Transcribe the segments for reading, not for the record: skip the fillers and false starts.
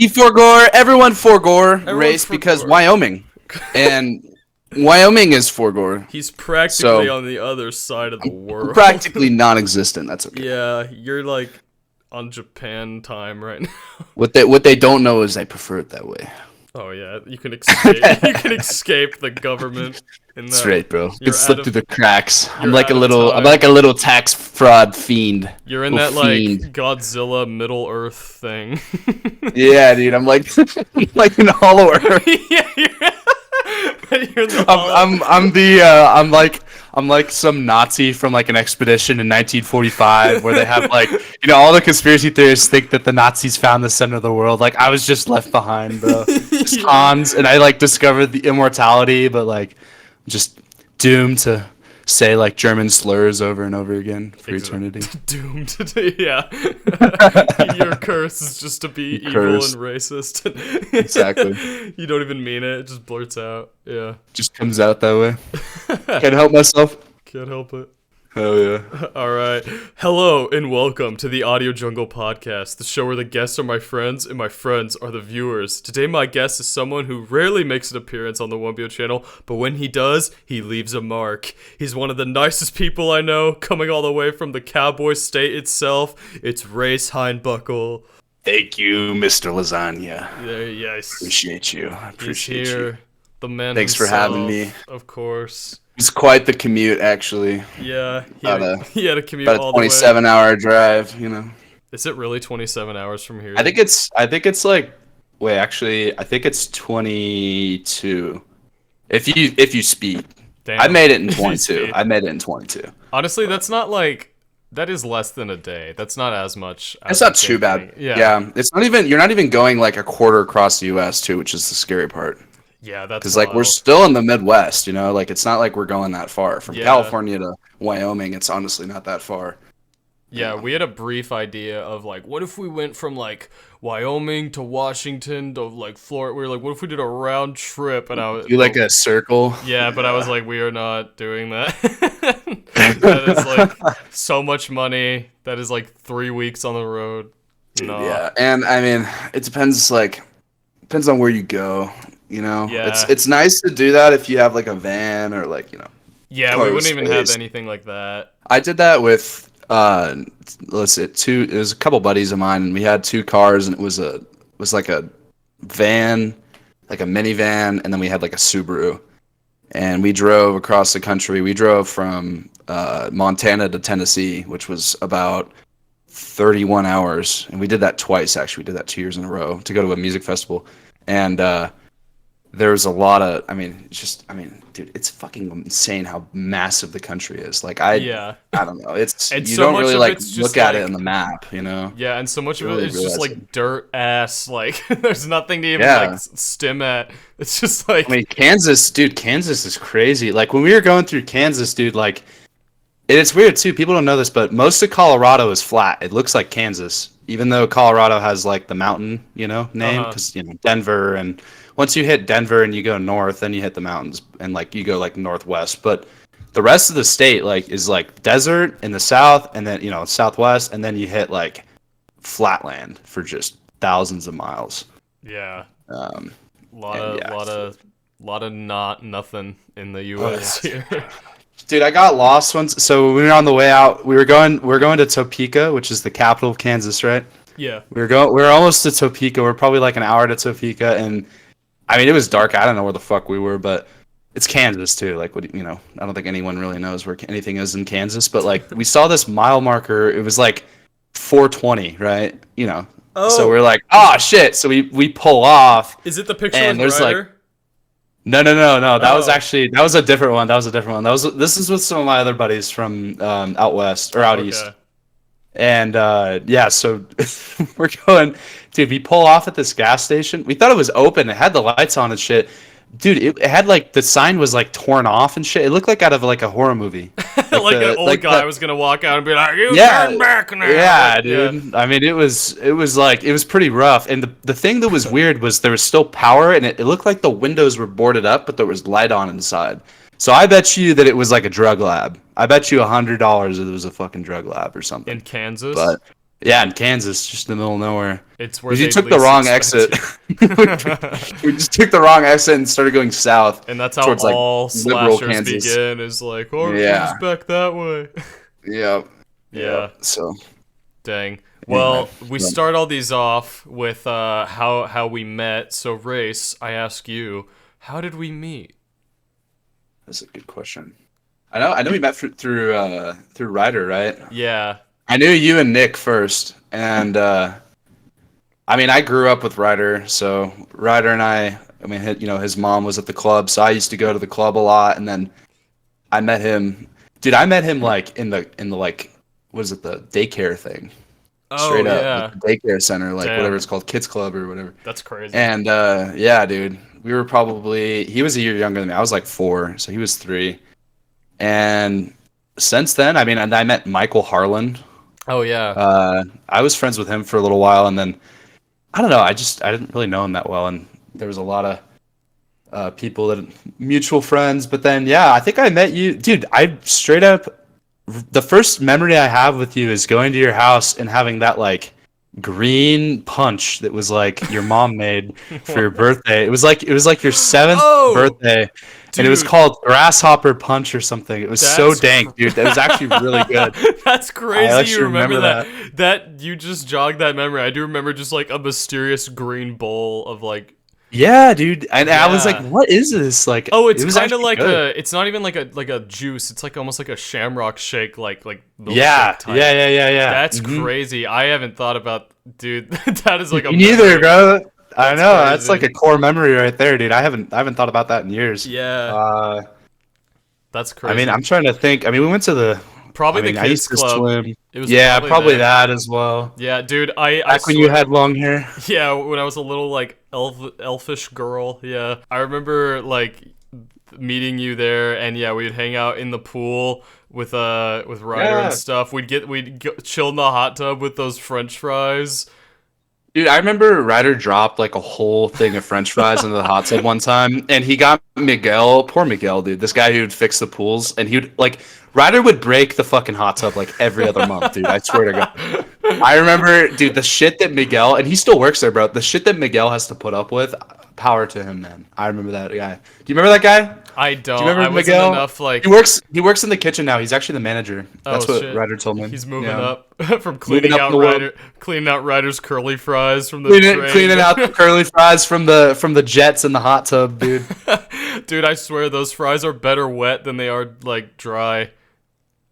FORGOR, everyone FORGOR Everyone's race because FORGOR. Wyoming. And Wyoming is FORGOR. He's practically So on the other side of the I'm world. practically non-existent. That's okay. Yeah, you're like on Japan time right now. What they don't know is I prefer it that way. Oh yeah, you can escape. You can escape the government in That's that. right, bro. You You're can slip out through of the cracks. I'm you're like a out of little I'm time. like a little tax fraud fiend. You're in Little that like fiend. Godzilla Middle Earth thing. Yeah, dude. I'm like like in Hollow Earth. Yeah, you're in the I'm like some Nazi from like an expedition in 1945 where they have like all the conspiracy theorists think that the Nazis found the center of the world. Like I was just left behind, bro. Just Hans, and I like discovered the immortality, but like just doomed to say like German slurs over and over again for eternity. doomed to yeah. Your curse is just to be evil Curse. and racist. Exactly. You don't even mean it. It just blurts out. Yeah. Just comes out that way. Can't help myself. Can't help it. Hell yeah. All right. Hello and welcome to the Audio Jungle Podcast, the show where the guests are my friends and my friends are the viewers. Today my guest is someone who rarely makes an appearance on the Wumbio channel, but when he does, he leaves a mark. He's one of the nicest people I know, coming all the way from the cowboy state itself. It's Race Hindbuckle. Thank you, Mr. Lasagna. Yes. Appreciate you. I He's appreciate here. you. The man Thanks for having himself, me. Of course. It's quite the commute, actually. Yeah, About he had a commute About a all the way. 27-hour drive, Is it really 27 hours from here? I think it's like, wait, actually, I think it's 22. If you speed. Damn. I made it in If you 22. speed. I made it in 22. Honestly, that's not like that is less than a day. That's not as much. It's as not I'm too bad. thinking. Yeah. It's not even you're not even going like a quarter across the US too, which is the scary part. Yeah, that's Because like we're wild. still in the Midwest, like it's not like we're going that far. From Yeah. California to Wyoming, it's honestly not that far. Yeah, we had a brief idea of like, what if we went from like Wyoming to Washington to like Florida? We were like, what if we did a round trip? And I was Do like a circle. yeah, but I was like, we are not doing that. That is like so much money. That is like 3 weeks on the road. No. Yeah, and I mean, it depends on where you go. Yeah. It's nice to do that if you have like a van or like Yeah, car we wouldn't even have space. anything like that. I did that with let's see, it was a couple buddies of mine, and we had two cars, and it was like a van, like a minivan, and then we had like a Subaru, and we drove across the country. We drove from Montana to Tennessee, which was about 31 hours, and we did that twice actually. We did that 2 years in a row to go to a music festival, and there's a lot of, dude, it's fucking insane how massive the country is. Like Yeah. I don't know. It's And you so don't much really of like it's just look at it like- on the map, Yeah, and so much of Really it is just realize like dirt ass. Like there's nothing to even Yeah. like stim at. It's just like I mean, Kansas is crazy. Like when we were going through Kansas, dude, like and it's weird too. People don't know this, but most of Colorado is flat. It looks like Kansas, even though Colorado has like the mountain, name, Uh-huh. because Denver, and once you hit Denver and you go north, then you hit the mountains, and like you go like northwest. But the rest of the state like is like desert in the south, and then southwest, and then you hit like flatland for just thousands of miles. yeah, Um, lot And of yeah, lot of not nothing in the U.S. yeah. here. Dude, I got lost once. So we were on the way out. We were going to Topeka, which is the capital of Kansas, right? Yeah, We were almost to Topeka. We're probably like an hour to Topeka, and I mean it was dark. I don't know where the fuck we were, but it's Kansas too. Like I don't think anyone really knows where anything is in Kansas. But like we saw this mile marker. It was like 420, right? Oh. So we're like, oh shit. So we pull off. is it the picture And of there's, like, Ryder? No. That was Oh. actually that was a different one. This is with some of my other buddies from out west or out east. Okay. And yeah, so we're going, dude. We pull off at this gas station. We thought it was open. It had the lights on and shit. Dude, it had like the sign was like torn off and shit. It looked like out of like a horror movie. Like an old guy was gonna walk out and be like, "You turn back now." Yeah, dude. I mean, it was pretty rough. And the thing that was weird was there was still power, and it looked like the windows were boarded up, but there was light on inside. So I bet you that it was like a drug lab. I bet you $100 that it was a fucking drug lab or something. In Kansas. But Yeah, in Kansas, just in the middle of nowhere. It's where Because you they took the least wrong expect exit. you. We just took the wrong exit and started going south And that's how towards like all liberal slashers Kansas. begin. Is like, oh, it Yeah. was back that way. Yep. Yeah. Yep. So Dang. anyway, Well, we but start all these off with how we met. So, Race, I ask you, how did we meet? that's a good question. I know we met through Ryder, right? Yeah. I knew you and Nick first, and I mean I grew up with Ryder, so Ryder and I mean his mom was at the club, so I used to go to the club a lot, and then I met him. Dude, I met him like in the like what is it, the daycare thing? Oh Straight up, like yeah. the daycare center, like whatever Damn. it's called, kids club or whatever. That's crazy. And yeah, dude, we were probably he was a year younger than me. I was like 4, so he was 3. And since then, I mean, and I met Michael Harlan. Oh yeah. I was friends with him for a little while, and then I don't know. I didn't really know him that well, and there was a lot of people that mutual friends. But then yeah, I think I met you, dude. I straight up the first memory I have with you is going to your house and having that like green punch that was like your mom made for your birthday. It was like your 7th Oh, birthday, and it was dude. called Grasshopper Punch or something. It was so That's dank, dude. That was actually really good. That's I crazy. You actually remember remember that? that. That you just jogged that memory. I do remember just like a mysterious green bowl of like Yeah, dude. And I was like, yeah. "What is this?" Like, Oh, it it's was kind of actually like good. a. It's not even like a juice. It's like almost like a Shamrock Shake, like Yeah, milkshake type. yeah. That's Mhm. crazy. I haven't thought about, dude. That is like a Me neither, memory. bro. I That's know. That's like crazy. a core memory right there, dude. I haven't thought about that in years. Yeah, Uh, that's I mean, crazy. I'm trying to think. I mean, we went to the. Probably I the mean, I kids used to club. swim. It was Yeah, probably probably there. that as well. Yeah, dude. I Back when you swear. had long hair. Yeah, when I was a little like elfish girl. Yeah, I remember like meeting you there, and yeah, we'd hang out in the pool with Ryder and Yeah. stuff. We'd go, chill in the hot tub with those French fries. Dude, I remember Ryder dropped like a whole thing of French fries into the hot tub one time, and he got Miguel, poor Miguel, dude, this guy who would fix the pools, and he would like Ryder would break the fucking hot tub like every other month, dude. I swear to God. I remember, dude, the shit that Miguel, and he still works there, bro. The shit that Miguel has to put up with, power to him, man. I remember that guy. Do you remember that guy? I Do you don't. I remember wasn't Miguel? enough like. He works in the kitchen now. He's actually the manager. Oh That's what shit. Ryder told me. He's moving Yeah. up from Moving up in the world. cleaning out Ryder's curly fries from the Cleaning drain. out the curly fries from the jets in the hot tub, dude. Dude, I swear those fries are better wet than they are like dry.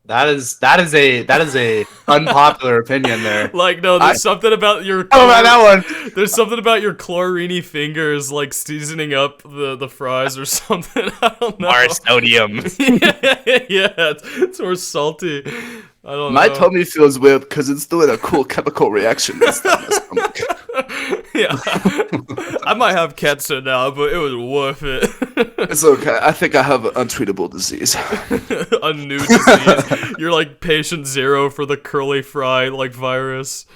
That is a unpopular opinion there. Like no, I there's something about your oh about that one. there's something about your chlorini fingers like seasoning up the fries or something. I don't know. Sodium. Yeah, it's more salty. I don't My know. tummy feels weird because it's doing a cool chemical reaction. Yeah, I might have cancer now, but it was worth it. It's okay. I think I have an untreatable disease. A new disease. You're like patient zero for the curly fry like virus.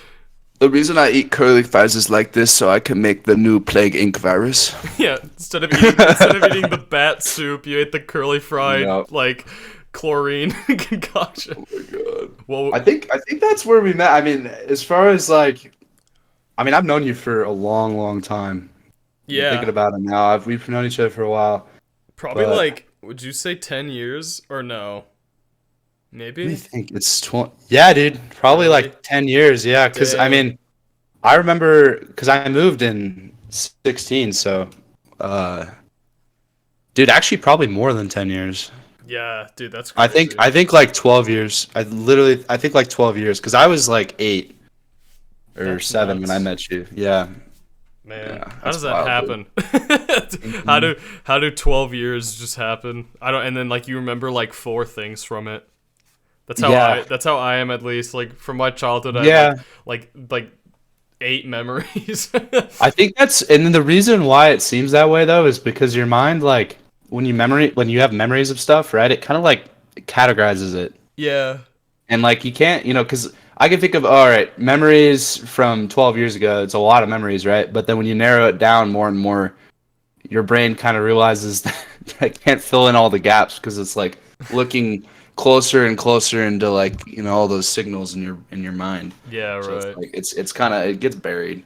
The reason I eat curly fries is like this, so I can make the new Plague Inc. virus. Yeah, instead of eating the bat soup, you ate the curly fried Yep. like chlorine concoction. Oh my god. Well, I think that's where we met. I mean, as far as like, I mean, I've known you for a long, long time. I'm thinking yeah, about it now. We've known each other for a while. probably But like, would you say 10 years or no? let me Maybe. think. It's 20. Yeah, dude. Probably Really? like 10 years. Yeah, because I Dang. mean, I remember because I moved in 16, so dude, actually probably more than 10 years. Yeah, dude, that's I think crazy. I think like 12 years. I think like 12 years because I was like 8 or That's 7 when I nuts. met you. Yeah. Man, Yeah, how that's does that wild, happen? How dude. do 12 years just happen? I don't, and then like you remember like 4 things from it. Yeah. That's how I am, at least like from my childhood. I Yeah. have like 8 memories. I think that's and then the reason why it seems that way though is because your mind like when you have memories of stuff, right? It kind of like categorizes it. Yeah. And like you can't, because I can think of all right, memories from 12 years ago. It's a lot of memories, right? But then when you narrow it down more and more, your brain kind of realizes that it can't fill in all the gaps because it's like looking closer and closer into like all those signals in your mind. Yeah, So right. it's kind of it gets buried,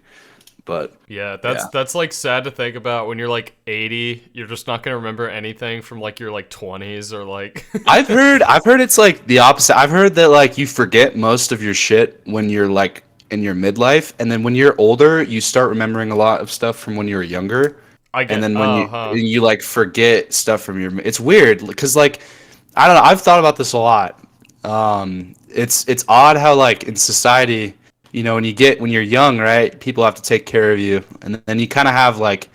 but Yeah, yeah. that's like sad to think about when you're like 80, you're just not gonna remember anything from like your like 20s or like. I've heard it's like the opposite. I've heard that like you forget most of your shit when you're like in your midlife, and then when you're older, you start remembering a lot of stuff from when you were younger, I and get. then when Oh, you huh. you like forget stuff from your. It's weird because like I don't know. I've thought about this a lot. It's odd how like in society, when you're young, right? People have to take care of you, and then you kind of have like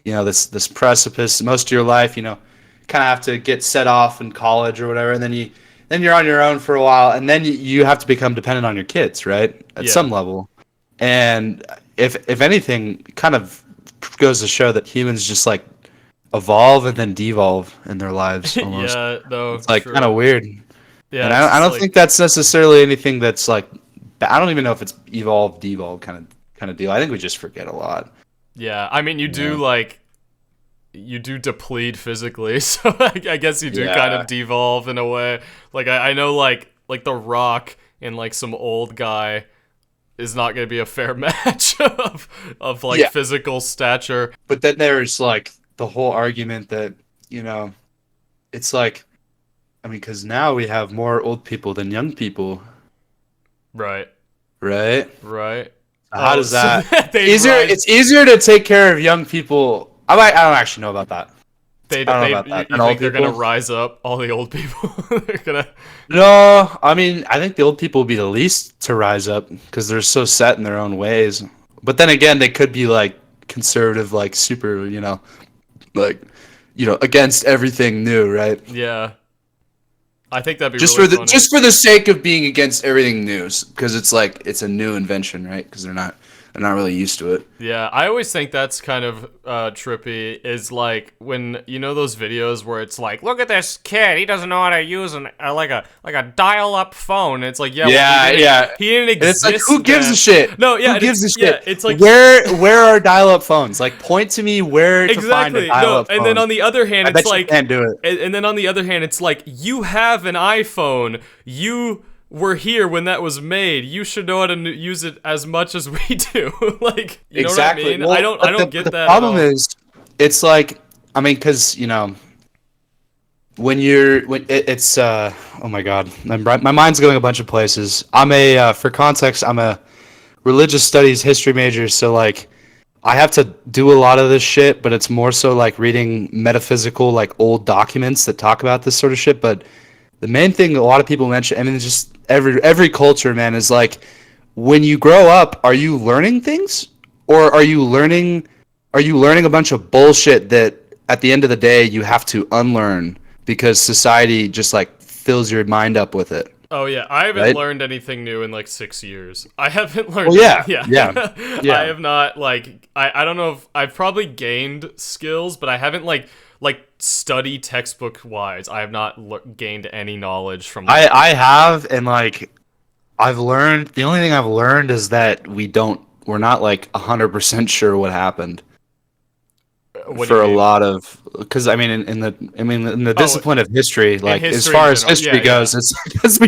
this precipice most of your life. Kind of have to get set off in college or whatever, and then you're on your own for a while, and then you have to become dependent on your kids, right? At Yeah. some level, and if anything, kind of goes to show that humans just like evolve and then devolve in their lives almost. Yeah. No. It's like kind of True. weird. Yeah. And It's I just don't like. think that's necessarily anything that's like I don't even know if it's evolved, devolved kind of deal. I think we just forget a lot. Yeah. I mean, you do Yeah. like. You do deplete physically, so I guess you do kind Yeah. of devolve in a way. Like I know like The Rock and like some old guy is not going to be a fair match of like Yeah. physical stature. But then there's like the whole argument that, it's like I mean, cuz now we have more old people than young people, Right. right? Right. How Oh, does so that they'd easier rise. it's easier to take care of young people. I don't actually know about that. I don't know about that. You And old think they're gonna people? rise up? All the old people, they're gonna. No, I mean, I think the old people will be the least to rise up because they're so set in their own ways. But then again, they could be like conservative, like super, like, against everything new, right? Yeah, I think that'd be Just really for the funny. just for the sake of being against everything new, because it's like it's a new invention, right? Because they're not really used to it. Yeah, I always think that's kind of trippy. Is like when you know those videos where it's like, look at this kid, he doesn't know how to use like a dial-up phone. It's like, yeah, Yeah, well, yeah. he didn't And it's exist. like, who gives then. a shit? No, yeah, Who gives a yeah, shit? it's like Where are dial-up phones? Like, point to me where to find a exactly no. dial-up phone. And then on the other hand, I it's bet you like, can't do it. and then on the other hand, it's like you have an iPhone. You were here when that was made. You should know how to use it as much as we do. Like, you Exactly. know what I mean? Well, I but don't get the that problem at all. is, it's like, I mean, because when it's oh my god, my mind's going a bunch of places. For context, I'm a religious studies history major, so like I have to do a lot of this shit, but it's more so like reading metaphysical like old documents that talk about this sort of shit. But the main thing a lot of people mention, I mean, it's just every culture, man, is like when you grow up, are you learning things, or are you learning a bunch of bullshit that at the end of the day you have to unlearn because society just like fills your mind up with it, Oh yeah, I haven't right? learned anything new in like 6 years. I haven't learned. Well, yeah, Yeah, yeah, I yeah. have not like I don't know if I've probably gained skills, but I haven't like study textbook wise. I have not gained any knowledge from I like. I have, and like I've learned. The only thing I've learned is that we're not like 100% sure what happened What do you for a mean? lot of because in the Oh, discipline of history, in like as history in far as general. history Yeah, yeah. goes, it's because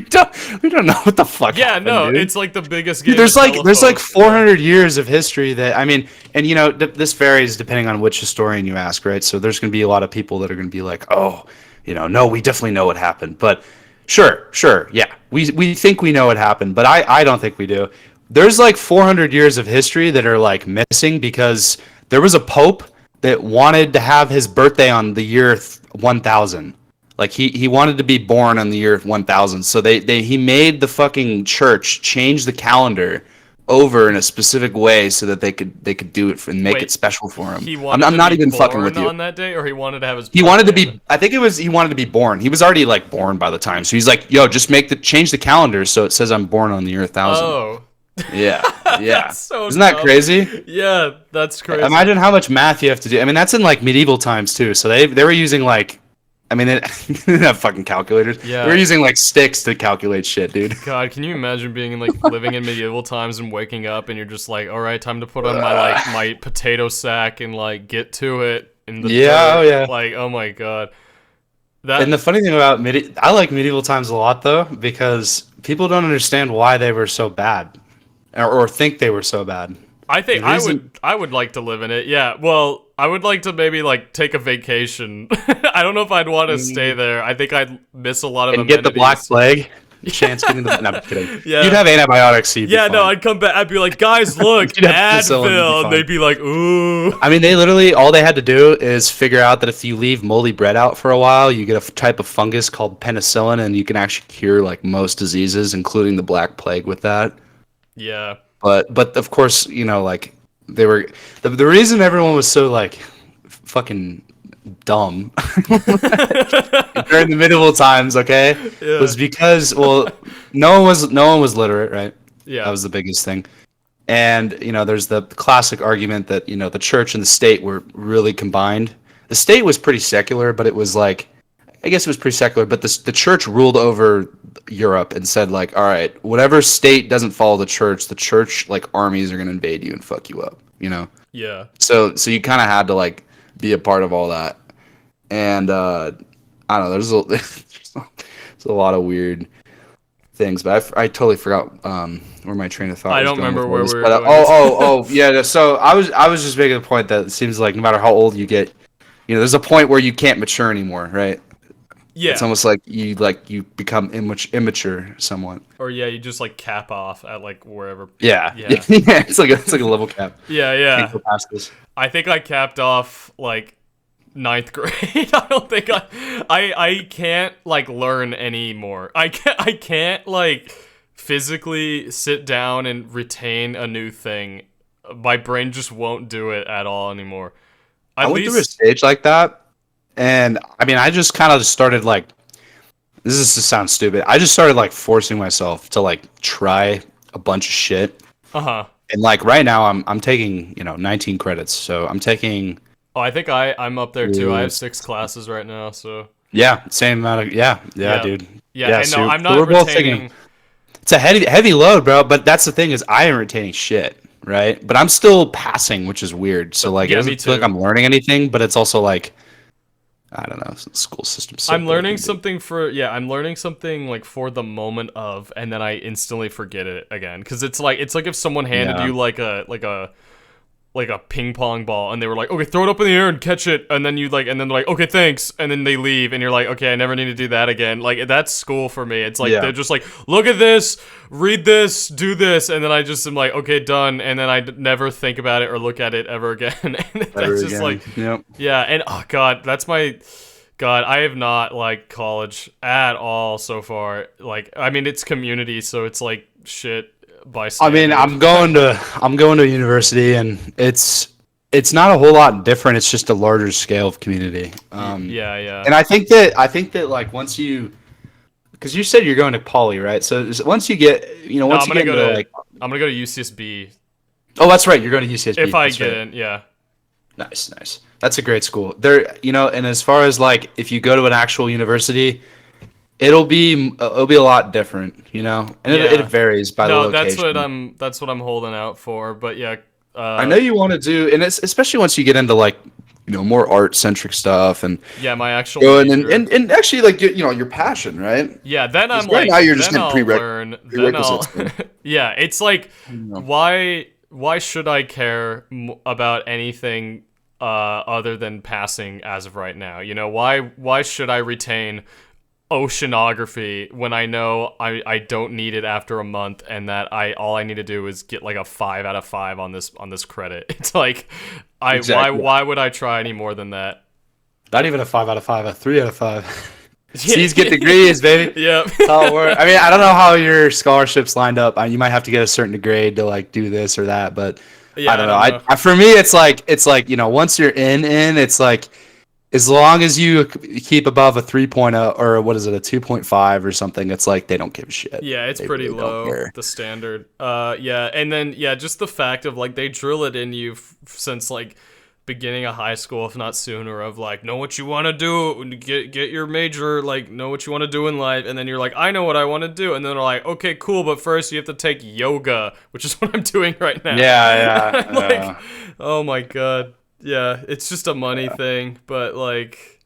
we don't know what the fuck Yeah, happened, no, dude. it's like the biggest Dude, game of there's like telephone. Yeah. 400 years of history that I mean, and this varies depending on which historian you ask, right? So there's going to be a lot of people that are going to be like, oh, no, we definitely know what happened, but sure, yeah, we think we know what happened, but I don't think we do. There's like 400 years of history that are like missing because there was a pope that wanted to have his birthday on the year 1000. Like he wanted to be born on the year 1000. So he made the fucking church change the calendar over in a specific way so that they could do it and make it Wait, special for him. he I'm, wanted I'm to not be even fucking with born you. on that day, or he wanted to have his He wanted to birthday on be. I think he wanted to be born. He was already like born by the time. So he's like, yo, just change the calendar so it says I'm born on the year 1000. Oh, Yeah, yeah. that's so Isn't that dumb. crazy? Yeah, that's crazy. Imagine how much math you have to do. I mean, that's in like medieval times too. So they were using like, I mean, they didn't have fucking calculators. Yeah. They were using like sticks to calculate shit, dude. God, can you imagine being in like living in medieval times and waking up and you're just like, all right, time to put on my potato sack and like get to it in the Yeah, dirt. oh yeah. Like, oh my god. And the funny thing about I like medieval times a lot though, because people don't understand why they were so bad, or think they were so bad. I think The reason, I would like to live in it. Yeah. Well, I would like to maybe like take a vacation. I don't know if I'd want to stay there. I think I'd miss a lot of and get the Black amenities. Plague. Chance getting the. No, I'm kidding. Yeah. You'd have antibiotics. So you'd be Yeah, no, fine. I'd come back. I'd be like, guys, look, You'd have penicillin, you'd be Advil. And fine. they'd be like, ooh. I mean, they literally all they had to do is figure out that if you leave moldy bread out for a while, you get a type of fungus called penicillin, and you can actually cure like most diseases, including the Black Plague, with that. Yeah. But of course, like they were the reason everyone was so like fucking dumb during the medieval times, okay, Yeah. was because no one was literate, right? Yeah. That was the biggest thing. And there's the classic argument that the church and the state were really combined. The state was pretty secular, but it was like, I guess it was pretty secular, but the church ruled over Europe and said like, all right, whatever state doesn't follow the church like armies are gonna invade you and fuck you up, Yeah. So you kind of had to like be a part of all that, and I don't know. There's a lot of weird things, but I totally forgot where my train of thought. I was don't going remember with where this, we were but, going. yeah. So I was just making the point that it seems like no matter how old you get, there's a point where you can't mature anymore, right? Yeah. It's almost like you become immature somewhat. Or yeah, you just like cap off at like wherever. Yeah, Yeah. yeah. It's like a level cap. Yeah, Can't yeah. go past this. I think I capped off like ninth grade. I don't think I can't like learn anymore. I can't like physically sit down and retain a new thing. My brain just won't do it at all anymore. I went through a stage like that, and I mean, I just kind of started like, this is to sound stupid. I just started like forcing myself to like try a bunch of shit, Uh-huh. and like right now I'm taking 19 credits, so I'm taking Oh, I think I'm up there too. I have 6 classes right now, so same amount of yeah, dude. Yeah, and so no, I'm so not we're both retaining. taking. It's a heavy load, bro. But that's the thing is I am retaining shit, right? But I'm still passing, which is weird. So like, Yeah, it me doesn't feel like too. I'm learning anything, but it's also like, I don't know, school system. I'm learning something I'm learning something like for the moment of, and then I instantly forget it again. Cause it's like if someone handed Yeah. you like a ping pong ball and they were like, okay, throw it up in the air and catch it, and then and then they're like, okay, thanks, and then they leave, and you're like, okay, I never need to do that again. Like that's school for me. It's like Yeah. they're just like, look at this, read this, do this, and then I just am like, okay, done, and then I never think about it or look at it ever again. And that's just like, Yep. yeah, and oh god, I have not liked college at all so far. Like, I mean, it's community, so it's like shit by I mean, standard. I'm going to university, and it's not a whole lot different. It's just a larger scale of community. Yeah. And I think that like once you, because you said you're going to poly, right? So once you get, No, once I'm you gonna get go into to like, I'm gonna go to UCSB oh, that's right, you're going to UCSB. if I That's get right. in. Yeah. Nice. That's a great school. There, and as far as like if you go to an actual university, it'll be a lot different, and Yeah. it varies by the No, location. that's what I'm holding out for. But yeah, I know you want to do, and it's especially once you get into like more art centric stuff and yeah, my actual going major. and actually like your passion, right? Yeah, then I'm 'Cause right like, now you're just then getting I'll learn. Then I'll. prerequisites. Yeah, it's like, know. why should I care about anything other than passing as of right now? Why should I retain oceanography when I know I don't need it after a month, and that all I need to do is get like a 5 out of 5 on this credit. It's like Exactly. why would I try any more than that? Not even a 5 out of 5, a 3 out of 5. C's get degrees, baby. Yeah. That's how it works. I mean, I don't know how your scholarships lined up. You might have to get a certain grade to like do this or that, but Yeah, I don't know. For me, it's like once you're in, it's like as long as you keep above a 3.0 or what is it, a 2.5 or something, it's like they don't give a shit. Yeah, it's They pretty really don't low, care. the standard. Yeah, and then just the fact of like they drill it in you since like beginning of high school, if not sooner, of like, know what you want to do, get your major, like know what you want to do in life, and then you're like, I know what I want to do, and then they're like, okay, cool, but first you have to take yoga, which is what I'm doing right now. Yeah. Like, oh my god. Yeah, it's just a money thing, but like,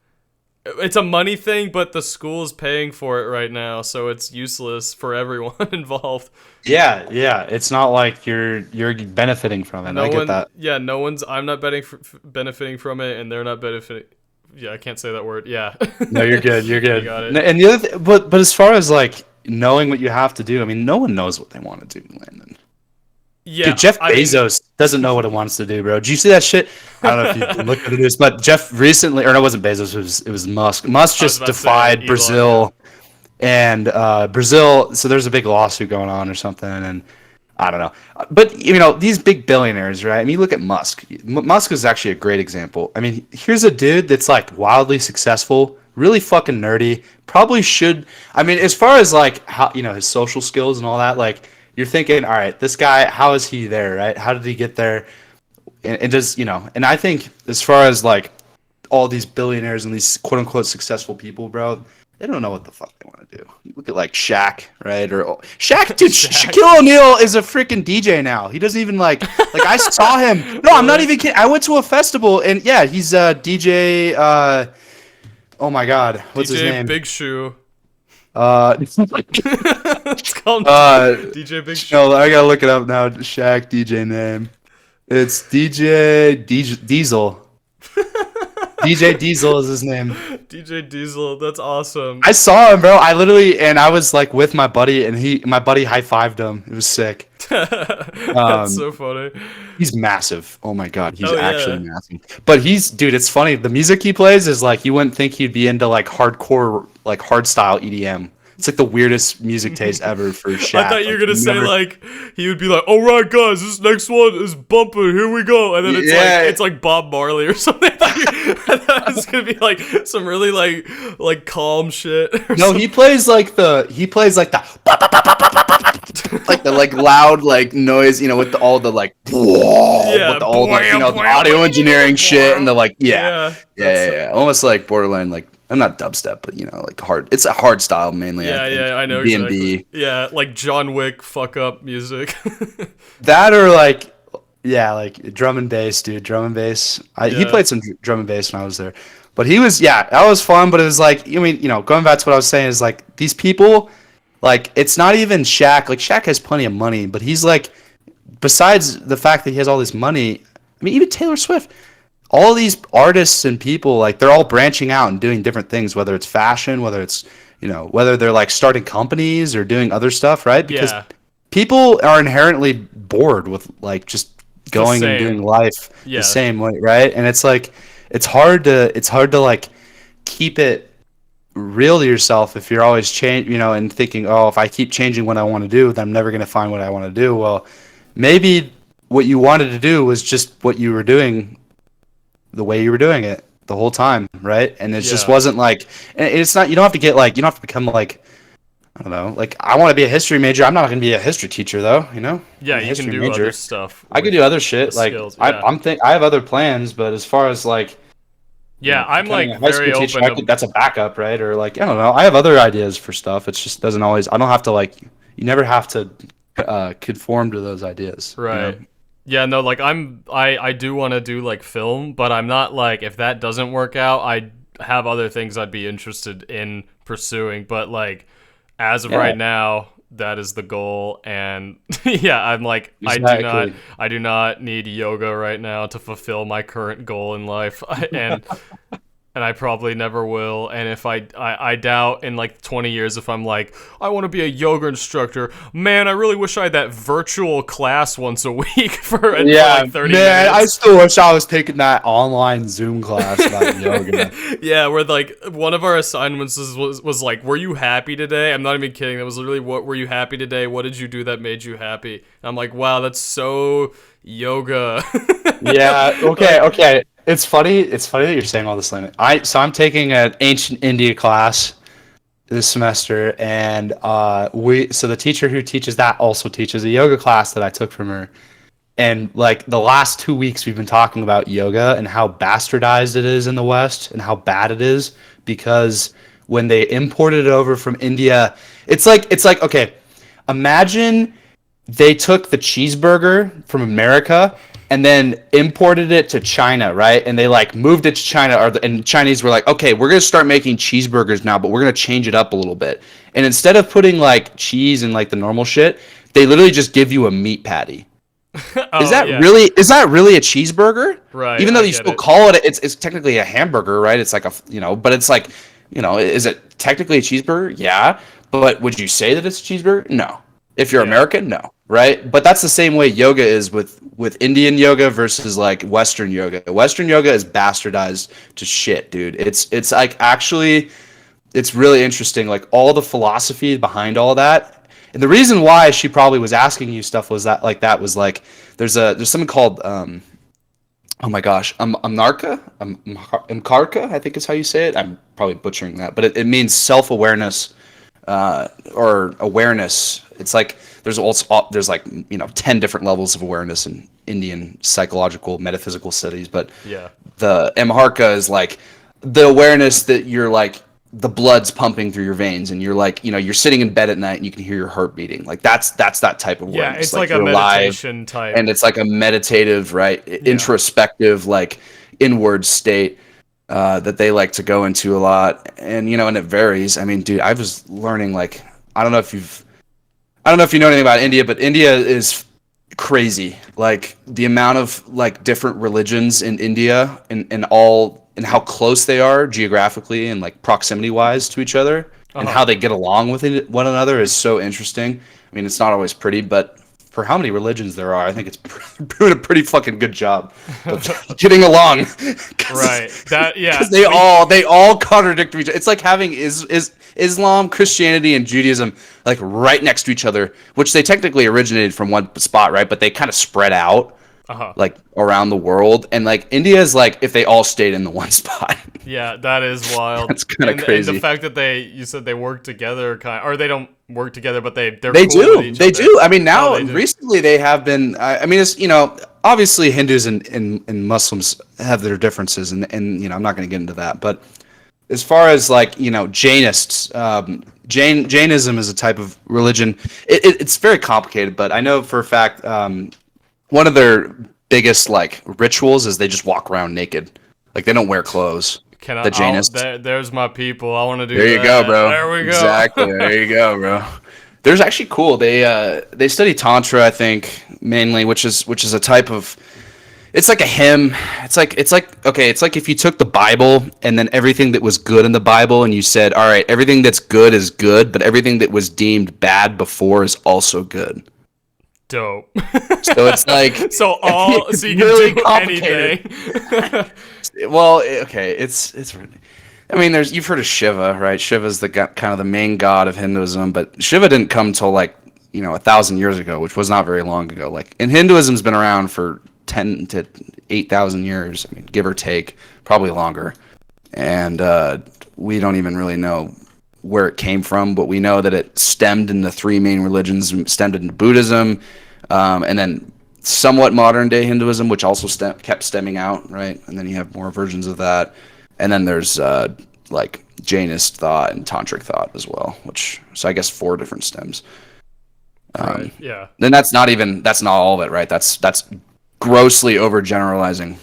it's a money thing, but the school is paying for it right now, so it's useless for everyone involved. Yeah, yeah. It's not like you're benefiting from it. I get that. No one's. I'm not benefiting from it, and they're not benefiting. Yeah, I can't say that word. Yeah. No, you're good. You're good. You got it. And the other, but as far as like knowing what you have to do, I mean, no one knows what they want to do, Landon. Yeah, Dude, Jeff I mean, Bezos doesn't know what he wants to do, bro. Did you see that shit? I don't know if you looked at this, but Jeff recently, or no, it wasn't Bezos. It was Musk. Musk I was just about to say defied Elon, Brazil, and Brazil. So there's a big lawsuit going on or something, and I don't know. But these big billionaires, right? I mean, you look at Musk. Musk is actually a great example. I mean, here's a dude that's like wildly successful, really fucking nerdy. Probably should. I mean, as far as like how his social skills and all that, like. You're thinking, all right, this guy, how is he there, right? How did he get there? And does, and I think as far as like all these billionaires and these quote unquote successful people, bro, they don't know what the fuck they want to do. You look at like Shaq, right? Or Shaq, dude, Shaq. Shaquille O'Neal is a freaking DJ now. He doesn't even like I saw him. No, I'm not even kidding. I went to a festival and yeah, he's DJ. Oh my God, what's DJ his name? Big Shoe. It's called DJ Big Shoe. No, I gotta look it up now. Shaq DJ name. It's DJ Diesel. DJ Diesel is his name. DJ Diesel, that's awesome. I saw him, bro. I was like with my buddy, and my buddy high-fived him. It was sick. That's so funny. He's massive. Oh my God, he's actually massive. But dude, it's funny. The music he plays is like you wouldn't think he'd be into like hardcore, like hardstyle EDM. It's like the weirdest music taste ever for Shaq. I thought you were gonna say like he would be like, "All right, guys, this next one is bumping. Here we go," and then it's like Bob Marley or something. I thought it was gonna be like some really like calm shit. No, he plays like the like the like loud like noise, with all the like with all the the audio engineering shit and the like yeah. Almost like borderline like. I'm not dubstep, but like hard. It's a hard style mainly. I know B&B. exactly. Yeah, like John Wick fuck up music. That or like drum and bass, dude. Drum and bass. He played some drum and bass when I was there, but that was fun. But it was like going back to what I was saying is like these people, like it's not even Shaq. Like Shaq has plenty of money, but he's like besides the fact that he has all this money. I mean, even Taylor Swift. All these artists and people, like they're all branching out and doing different things, whether it's fashion, whether it's, whether they're like starting companies or doing other stuff, right? Because people are inherently bored with like just going and doing life the same way, right? And it's like, it's hard to like keep it real to yourself if you're always and thinking, oh, if I keep changing what I want to do, then I'm never going to find what I want to do. Well, maybe what you wanted to do was just what you were doing the way you were doing it the whole time, right? And it just wasn't like, and it's not, you don't have to get like, you don't have to become like, I don't know, like I want to be a history major. I'm not going to be a history teacher though, Yeah, you can do other stuff. I could do other shit. Like I have other plans, but as far as like, I'm like very open. That's a backup, right? Or like, I don't know. I have other ideas for stuff. It just doesn't always, I don't have to like, you never have to conform to those ideas. Right. Yeah, no, like I do want to do like film, but I'm not like if that doesn't work out, I have other things I'd be interested in pursuing, but like as of right now, that is the goal and I'm like exactly. I do not need yoga right now to fulfill my current goal in life. And I probably never will. And if I doubt in like 20 years if I'm like, I want to be a yoga instructor. Man, I really wish I had that virtual class once a week for like 30 minutes. I still wish I was taking that online Zoom class about yoga. Yeah, where like one of our assignments was like, were you happy today? I'm not even kidding. It was literally, what were you happy today? What did you do that made you happy? And I'm like, wow, that's so yoga. Yeah, okay. It's funny that you're saying all this, Landon. I'm taking an ancient India class this semester, and the teacher who teaches that also teaches a yoga class that I took from her. And like the last 2 weeks, we've been talking about yoga and how bastardized it is in the West and how bad it is because when they imported it over from India, it's like okay, imagine they took the cheeseburger from America and then imported it to China, right? And they like moved it to China, and Chinese were like, okay, we're gonna start making cheeseburgers now, but we're gonna change it up a little bit. And instead of putting like cheese and like the normal shit, they literally just give you a meat patty. Is Oh that yeah, really a cheeseburger? right. Even though I you get still it. call it, it's technically a hamburger, right? It's like but it's like, is it technically a cheeseburger? Yeah. But would you say that it's a cheeseburger? No. If you're Yeah, American, no, right? But that's the same way yoga is with Indian yoga versus like Western yoga. Western yoga is bastardized to shit, dude. It's like actually it's really interesting, like all the philosophy behind all that. And the reason why she probably was asking you stuff was that was like there's something called oh my gosh, Amkarka, I think is how you say it. I'm probably butchering that, but it means self-awareness or awareness. It's like there's like 10 different levels of awareness in Indian psychological metaphysical studies, but yeah, the Amharka is like the awareness that you're like the blood's pumping through your veins and you're like you're sitting in bed at night and you can hear your heart beating. Like that's that type of yeah. awareness. It's like a you're alive meditation type. and it's like a meditative, right, Yeah, introspective, like inward state that they like to go into a lot. And and it varies. I mean, dude, I was learning like I don't know if you know anything about India, but India is crazy. Like the amount of like different religions in India and how close they are geographically and like proximity wise to each other and uh-huh. how they get along with one another is so interesting. I mean, it's not always pretty, but for how many religions there are, I think it's doing a pretty fucking good job of getting along. Right. That yeah. Because they all contradict each other. It's like having Islam, Christianity, and Judaism like right next to each other, which they technically originated from one spot, right? But they kind of spread out Uh-huh. like around the world. And like India is like if they all stayed in the one spot. Yeah, that is wild. That's kind of And crazy. the fact that you said they work together, or they don't work together, but they're They cool with do. each They other. do. I mean, Oh, now they do. recently they have been. I mean, it's obviously Hindus and Muslims have their differences, and I'm not going to get into that. But as far as like Jainists, Jainism is a type of religion. It's very complicated, but I know for a fact one of their biggest like rituals is they just walk around naked, like they don't wear clothes. Can I? The Jainists. There's my people. I want to do There you that. go, bro. There we go. Exactly. There you go, bro. There's actually cool. They study tantra, I think, mainly, which is a type of. It's like a hymn. It's like if you took the Bible and then everything that was good in the Bible and you said, all right, everything that's good is good, but everything that was deemed bad before is also good. Dope. So it's like so it's you can really do complicated. anything. Well, okay, it's. I mean, you've heard of Shiva, right? Shiva's kind of the main god of Hinduism, but Shiva didn't come till like 1,000 years ago, which was not very long ago. Like, and Hinduism's been around for 10 to 8,000 years. I mean, give or take, probably longer. And we don't even really know where it came from, but we know that it stemmed in the three main religions, stemmed into Buddhism, and then somewhat modern day Hinduism, which also kept stemming out, right? And then you have more versions of that. And then there's like Jainist thought and Tantric thought as well, so I guess 4 different stems. Right. Yeah. Then that's not all of it, right? That's grossly overgeneralizing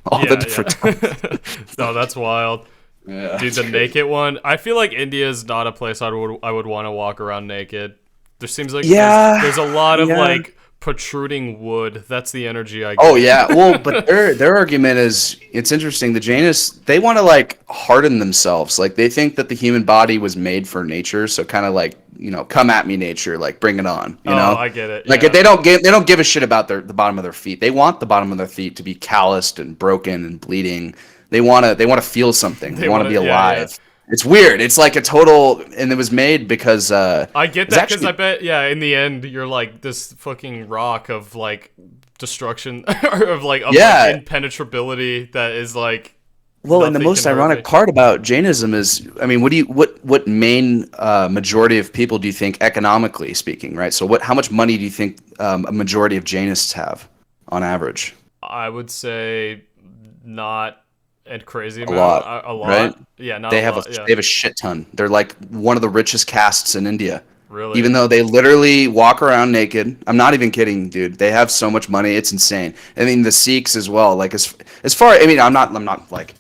all the different. No, that's wild. Yeah, Dude, the naked one. I feel like India is not a place I would want to walk around naked. There seems like there's a lot of like protruding wood. That's the energy I get. Oh yeah, well, but their argument is it's interesting. The Jainists, they want to like harden themselves. Like they think that the human body was made for nature, so kind of like come at me, nature, like bring it on. You know, I get it. Like yeah. they don't give a shit about the bottom of their feet. They want the bottom of their feet to be calloused and broken and bleeding. They want to feel something. They want to be alive. Yeah. It's weird. It's like a total, and it was made because I get that because I bet in the end you're like this fucking rock of like destruction of like impenetrability that is like. Well, and the most ironic part about Jainism is, I mean, what main majority of people do you think, economically speaking, right? So how much money do you think a majority of Jainists have on average? I would say not. And crazy a amount. lot, a lot, right? Yeah, not they a have lot. They have a shit ton. They're like one of the richest castes in India. Really? Even though they literally walk around naked. I'm not even kidding, dude. They have so much money, it's insane. I mean, the Sikhs as well. Like as far, I mean, I'm not like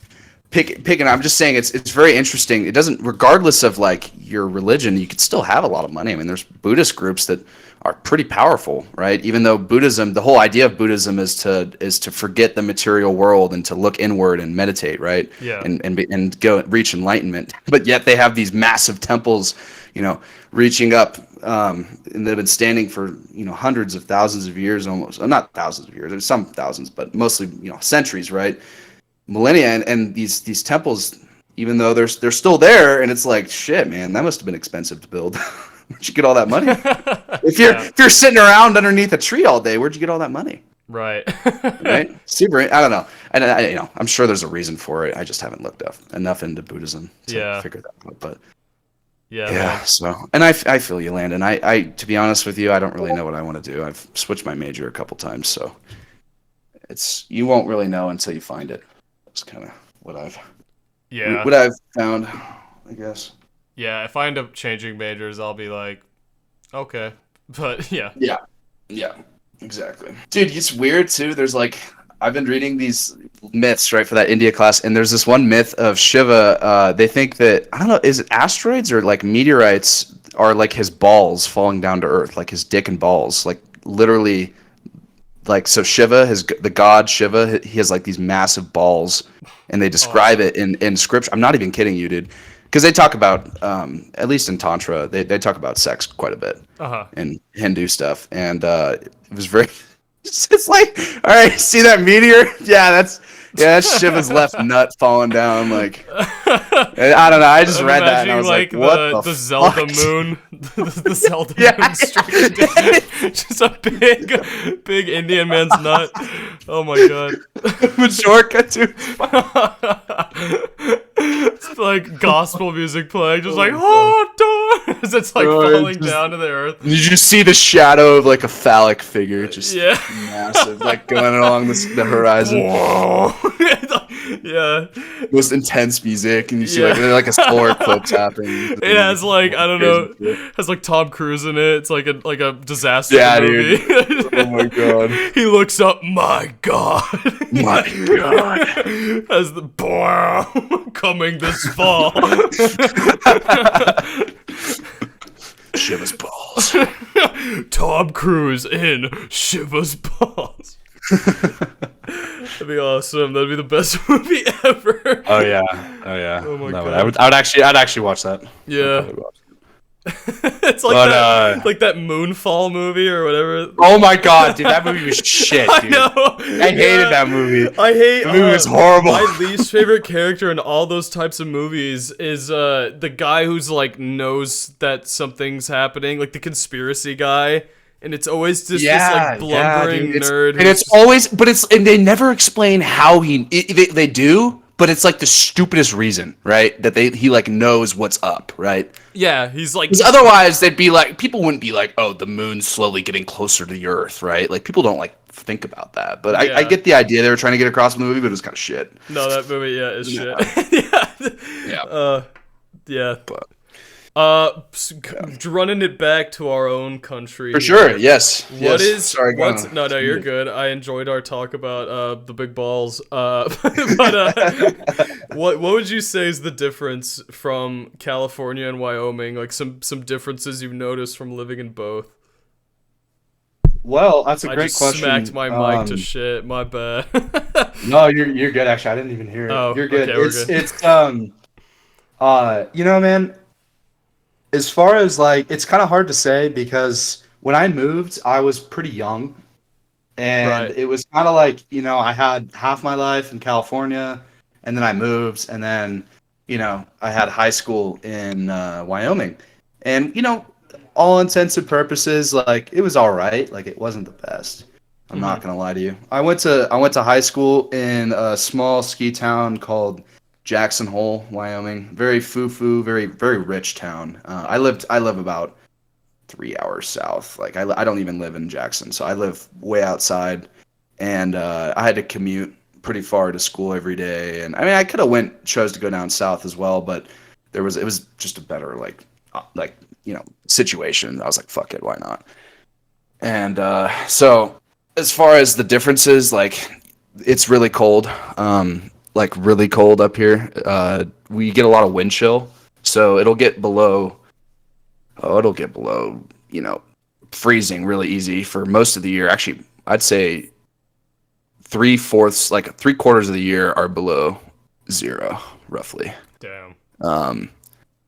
picking. I'm just saying it's very interesting. It doesn't, regardless of like your religion, you could still have a lot of money. I mean, there's Buddhist groups that are pretty powerful, right? Even though Buddhism, the whole idea of Buddhism is to forget the material world and to look inward and meditate, right? Yeah. And go reach enlightenment. But yet they have these massive temples, reaching up, and they've been standing for hundreds of thousands of years, almost. Not thousands of years, there's some thousands, but mostly centuries, right? Millennia, and these temples, even though they're still there, and it's like, shit, man, that must have been expensive to build. Where'd you get all that money? If you're sitting around underneath a tree all day, where'd you get all that money? Right. Right? Super. I don't know. And I'm sure there's a reason for it. I just haven't looked up enough into Buddhism to figure that out. But yeah. So, and I feel you, Landon. I to be honest with you, I don't really know what I want to do. I've switched my major a couple times, so you won't really know until you find it. That's kind of what I've found, I guess. Yeah, if I end up changing majors, I'll be like, okay. But yeah. Yeah, exactly. Dude, it's weird too. There's like, I've been reading these myths, right, for that India class, and there's this one myth of Shiva. They think that, I don't know, is it asteroids or like meteorites are like his balls falling down to Earth, like his dick and balls, like literally. Like, so Shiva, the god Shiva, he has like these massive balls, and they describe it in scripture. I'm not even kidding you, dude. Because they talk about, at least in Tantra, they talk about sex quite a bit in Hindu stuff. And it was very, it's like, all right, see that meteor? That's Shiva's left nut falling down. Like, I don't know. I just read that and I was like, what the Zelda fuck? moon, the Zelda moon streak, just a big Indian man's nut. Oh my god. Majorca, dude. It's like gospel music playing, just like, oh, doors. It's like falling down to the earth. You just see the shadow of like a phallic figure, just massive, like going along the horizon. Whoa. Yeah. Most intense music, and you see like a solar eclipse happening. It has like, I don't know, has like Tom Cruise in it. It's like a disaster movie. Dude. Oh my god. He looks up, my god. My god. As the coming this fall. Shiva's balls. Tom Cruise in Shiva's balls. That'd be awesome. That'd be the best movie ever. Oh yeah. Oh my god. I'd actually watch that. Yeah. It's like like that Moonfall movie or whatever. Oh my god, dude, that movie was shit, dude. I hated that movie. The movie was horrible. My least favorite character in all those types of movies is the guy who's like knows that something's happening, like the conspiracy guy. And it's always just this like blubbering nerd. And it's always, and they never explain how they do, but it's like the stupidest reason, right? That he like knows what's up, right? Yeah, he's like. Because otherwise, they'd be like, people wouldn't be like, oh, the moon's slowly getting closer to the Earth, right? Like people don't like think about that. But I get the idea they were trying to get across in the movie, but it was kind of shit. No, that movie, is shit. Yeah. But. Running it back to our own country. For sure, yes. Sorry, no, you're good. I enjoyed our talk about the big balls. But what would you say is the difference from California and Wyoming? Like some differences you've noticed from living in both? Well, that's a great question. I just smacked my mic to shit. My bad. No, you're good. Actually, I didn't even hear it. Oh, you're good. Okay, it's man. As far as like, it's kind of hard to say because when I moved, I was pretty young, and it was kind of like, I had half my life in California, and then I moved, and then, I had high school in Wyoming, and all intents and purposes, like it was all right. Like it wasn't the best. I'm not gonna lie to you. I went to high school in a small ski town called Jackson Hole, Wyoming. Very foo-foo, very, very rich town. I live about 3 hours south. Like I don't even live in Jackson, so I live way outside, and I had to commute pretty far to school every day. And I mean, I could have chose to go down south as well, but it was just a better like situation. I was like, fuck it, why not? And so as far as the differences, like it's really cold, like really cold up here. We get a lot of wind chill, so it'll get below, freezing really easy for most of the year. Actually, I'd say 3/4, like 3/4 of the year are below zero, roughly. Damn.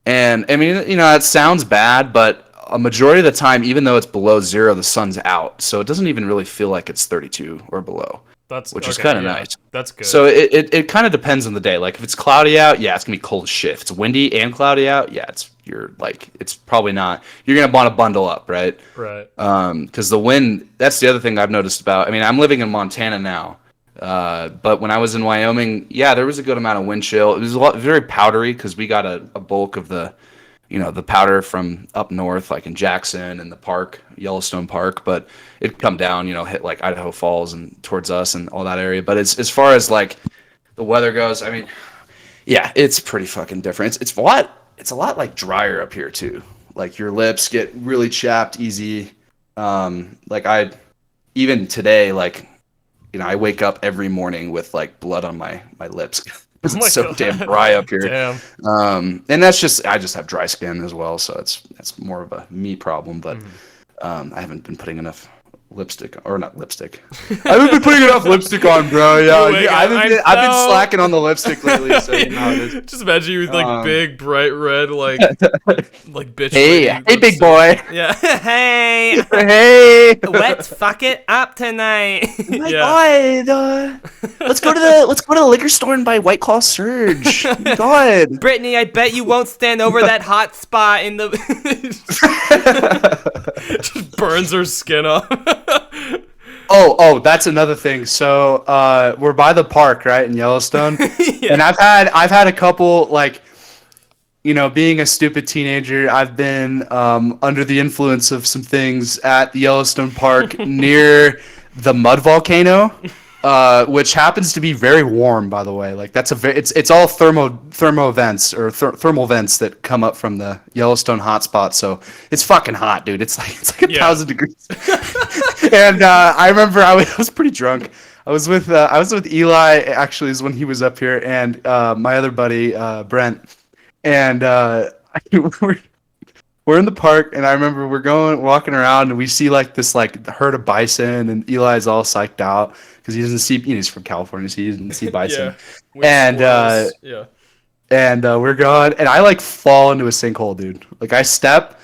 And I mean, it sounds bad, but a majority of the time, even though it's below zero, the sun's out. So it doesn't even really feel like it's 32 or below, which is kind of nice. That's good. So it kind of depends on the day. Like if it's cloudy out, yeah, it's gonna be cold as shit. If it's windy and cloudy out, yeah, it's probably not. You're gonna want to bundle up, right? Right. Because the wind. That's the other thing I've noticed about. I mean, I'm living in Montana now, but when I was in Wyoming, yeah, there was a good amount of wind chill. It was very powdery because we got a bulk of the the powder from up north, like in Jackson and the park, Yellowstone Park, but it'd come down, hit like Idaho Falls and towards us and all that area. But as far as like the weather goes, I mean, yeah, it's pretty fucking different. It's a lot like drier up here too. Like your lips get really chapped easy. Like even today, like, I wake up every morning with like blood on my lips. It's so damn dry up here. Damn. And I just have dry skin as well, so that's more of a me problem. But I haven't been putting enough lipstick, or not lipstick. I haven't been putting enough lipstick on, bro. Yeah, I've been slacking on the lipstick lately. So you know how it is. Just imagine you with like big, bright red, like bitch. Hey, big boy. Yeah. Hey. Hey. Let's fuck it up tonight. Oh my God. Let's go to the liquor store and buy White Claw Surge. God. Brittany, I bet you won't stand over that hot spot in the. Just burns her skin off. Oh, that's another thing. So we're by the park, right, in Yellowstone, Yeah. and I've had a couple, like, being a stupid teenager, I've been under the influence of some things at the Yellowstone Park near the mud volcano, which happens to be very warm, by the way. Like it's all thermal vents or thermal vents that come up from the Yellowstone hotspot. So it's fucking hot, dude. It's like 1,000 degrees. And I remember I was pretty drunk. I was with Eli, actually, is when he was up here, and my other buddy Brent, and we're in the park, and I remember we're walking around, and we see like this like herd of bison, and Eli's all psyched out because he doesn't see. He's from California, so he doesn't see bison. And we're going, and I like fall into a sinkhole, dude. Like I step,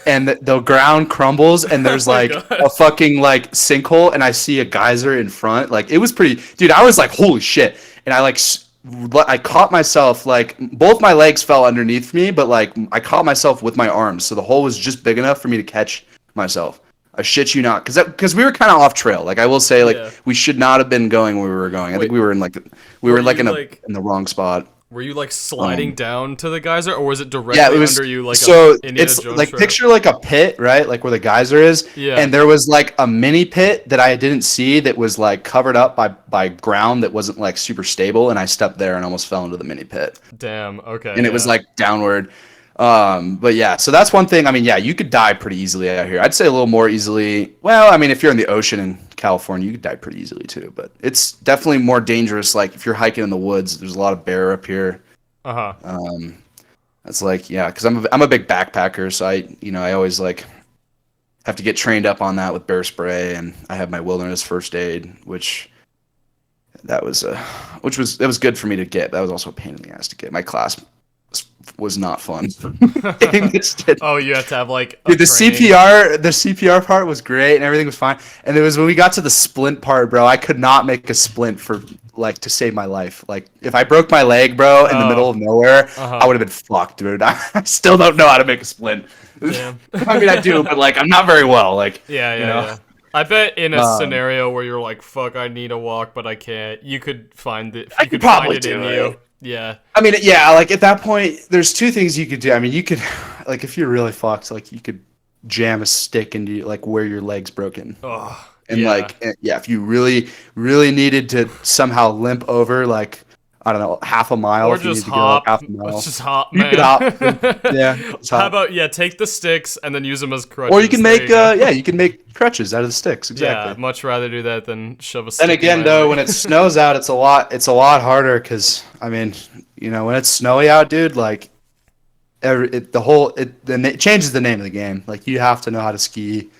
and the ground crumbles, and there's like a fucking like sinkhole, and I see a geyser in front. Like it was pretty, dude. I was like, holy shit, and I caught myself, like both my legs fell underneath me, but like I caught myself with my arms, so the hole was just big enough for me to catch myself. I shit you not, because we were kind of off trail. Like I will say, like we should not have been going where we were going. I think we were in like in the wrong spot. Were you like sliding down to the geyser, or was it directly under you? Like it's Jones like trail? Picture like a pit, right? Like where the geyser is. Yeah. And there was like a mini pit that I didn't see that was like covered up by ground that wasn't like super stable, and I stepped there and almost fell into the mini pit. Damn. Okay. And it was like downward. But yeah, so that's one thing. I mean, yeah, you could die pretty easily out here. I'd say a little more easily. Well, I mean, if you're in the ocean in California, you could die pretty easily too. But it's definitely more dangerous. Like if you're hiking in the woods, there's a lot of bear up here. It's like, yeah, because I'm a big backpacker, so I always like have to get trained up on that with bear spray, and I have my wilderness first aid, which was good for me to get. That was also a pain in the ass to get. My class was not fun. Oh, you have to have like dude, the CPR part was great and everything was fine. And it was when we got to the splint part, bro, I could not make a splint for like to save my life. Like if I broke my leg, bro, in the middle of nowhere, I would have been fucked, dude. I still don't know how to make a splint. I mean, I do, but like I'm not very well. Like yeah. I bet in a scenario where you're like, fuck, I need a walk, but I can't, you could find it. I could probably do it. Yeah. I mean, yeah, like at that point, there's two things you could do. I mean, you could, like, if you're really fucked, like, you could jam a stick into, like, where your leg's broken. Oh, and, if you really, really needed to somehow limp over, like, I don't know, half a mile Or if you need just to go like hop. half a mile. Let's just hop, You man. could hop. Yeah. Just How hop. about take the sticks and then use them as crutches? Or you can There make go. you can make crutches out of the sticks. Yeah, Exactly. much rather do that than shove a stick Then in again, my though, leg. when it snows out, it's a lot harder because I mean, when it's snowy out, dude, like it changes the name of the game. Like you have to know how to ski.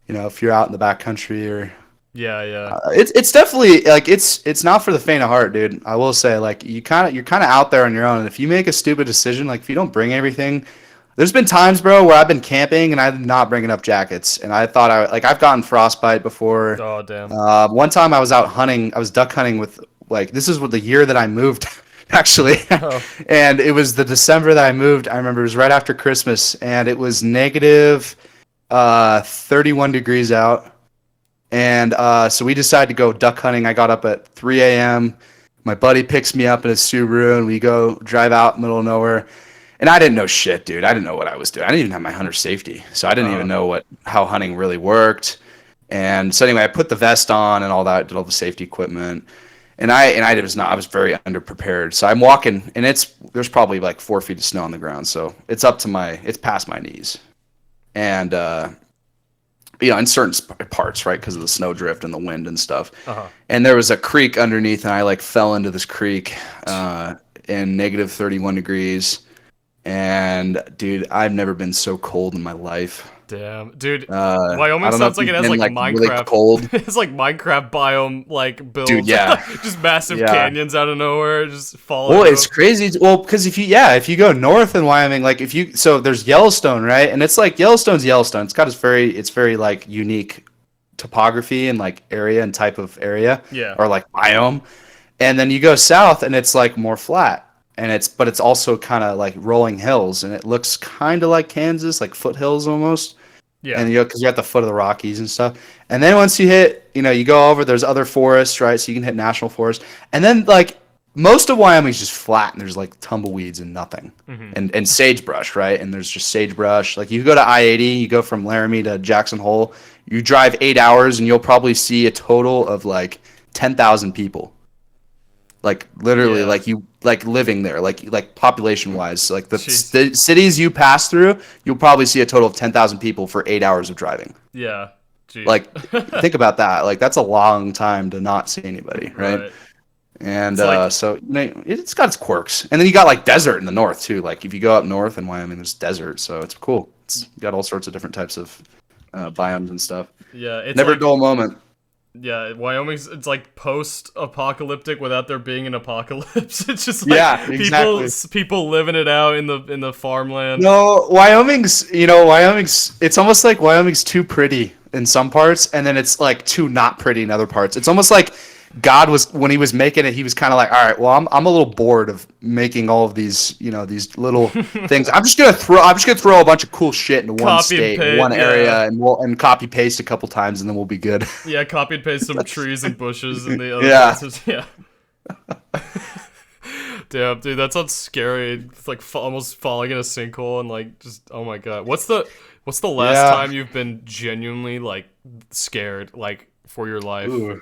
If you're out in the backcountry or Yeah. it's definitely like it's not for the faint of heart, dude. I will say, like you're kind of out there on your own, and if you make a stupid decision, like if you don't bring everything, there's been times, bro, where I've been camping and I did not bring enough jackets, and I thought I've gotten frostbite before. Oh damn. One time I was out hunting, I was duck hunting with this is what the year that I moved. Actually, Oh. and it was the December that I moved. I remember it was right after Christmas, and it was negative 31 degrees out. And so we decided to go duck hunting. I got up at 3 a.m. My buddy picks me up in his Subaru, and we go drive out middle of nowhere. And I didn't know shit, dude. I didn't know what I was doing. I didn't even have my hunter safety, so I didn't even know how hunting really worked. And so anyway, I put the vest on and all that, did all the safety equipment. And I was very underprepared. So I'm walking, and there's probably like 4 feet of snow on the ground, so it's past my knees. And in certain parts, right, because of the snow drift and the wind and stuff. And there was a creek underneath, and I like fell into this creek in negative 31 degrees. And dude, I've never been so cold in my life. Damn, dude. I Wyoming don't know sounds if like it you've has been, like really Minecraft. cold. It's like Minecraft biome like builds. Dude, yeah. Just massive Yeah. canyons out of nowhere, just fall. Well, it's crazy. Well, because if you go north in Wyoming, like so there's Yellowstone, right? And it's like Yellowstone's Yellowstone. It's got it's very like unique topography and like area and type of area. Yeah. Or like biome. And then you go south and it's like more flat. But it's also kind of like rolling hills, and it looks kind of like Kansas, like foothills almost. Yeah. And because you're at the foot of the Rockies and stuff. And then once you hit, you go over, there's other forests, right? So you can hit national forest. And then like most of Wyoming's just flat, and there's like tumbleweeds and nothing. And sagebrush, right? And there's just sagebrush. Like you go to I-80, you go from Laramie to Jackson Hole, you drive 8 hours, and you'll probably see a total of like 10,000 people. Like literally, Yeah. like you like living there, like population wise, like the cities you pass through, you'll probably see a total of 10,000 people for 8 hours of driving. Yeah. Jeez. Like, think about that. Like that's a long time to not see anybody, right? And so it's got its quirks. And then you got like desert in the north too. Like if you go up north in Wyoming, there's desert, so it's cool. It's got all sorts of different types of biomes and stuff. Yeah. It's Never like, a dull moment. Yeah, Wyoming's it's like post-apocalyptic without there being an apocalypse. It's just like people living it out in the farmland. No, Wyoming's it's almost like Wyoming's too pretty in some parts, and then it's like too not pretty in other parts. It's almost like God was, when he was making it, he was kind of like, all right, well, I'm a little bored of making all of these, these little things. I'm just gonna throw a bunch of cool shit into one state, one area, and copy paste a couple times, and then we'll be good. Yeah, copy and paste some trees and bushes and the other places. Yeah. Damn, dude, that sounds scary. It's like almost falling in a sinkhole and like just, oh my god. What's the last time you've been genuinely like scared like for your life? Ooh.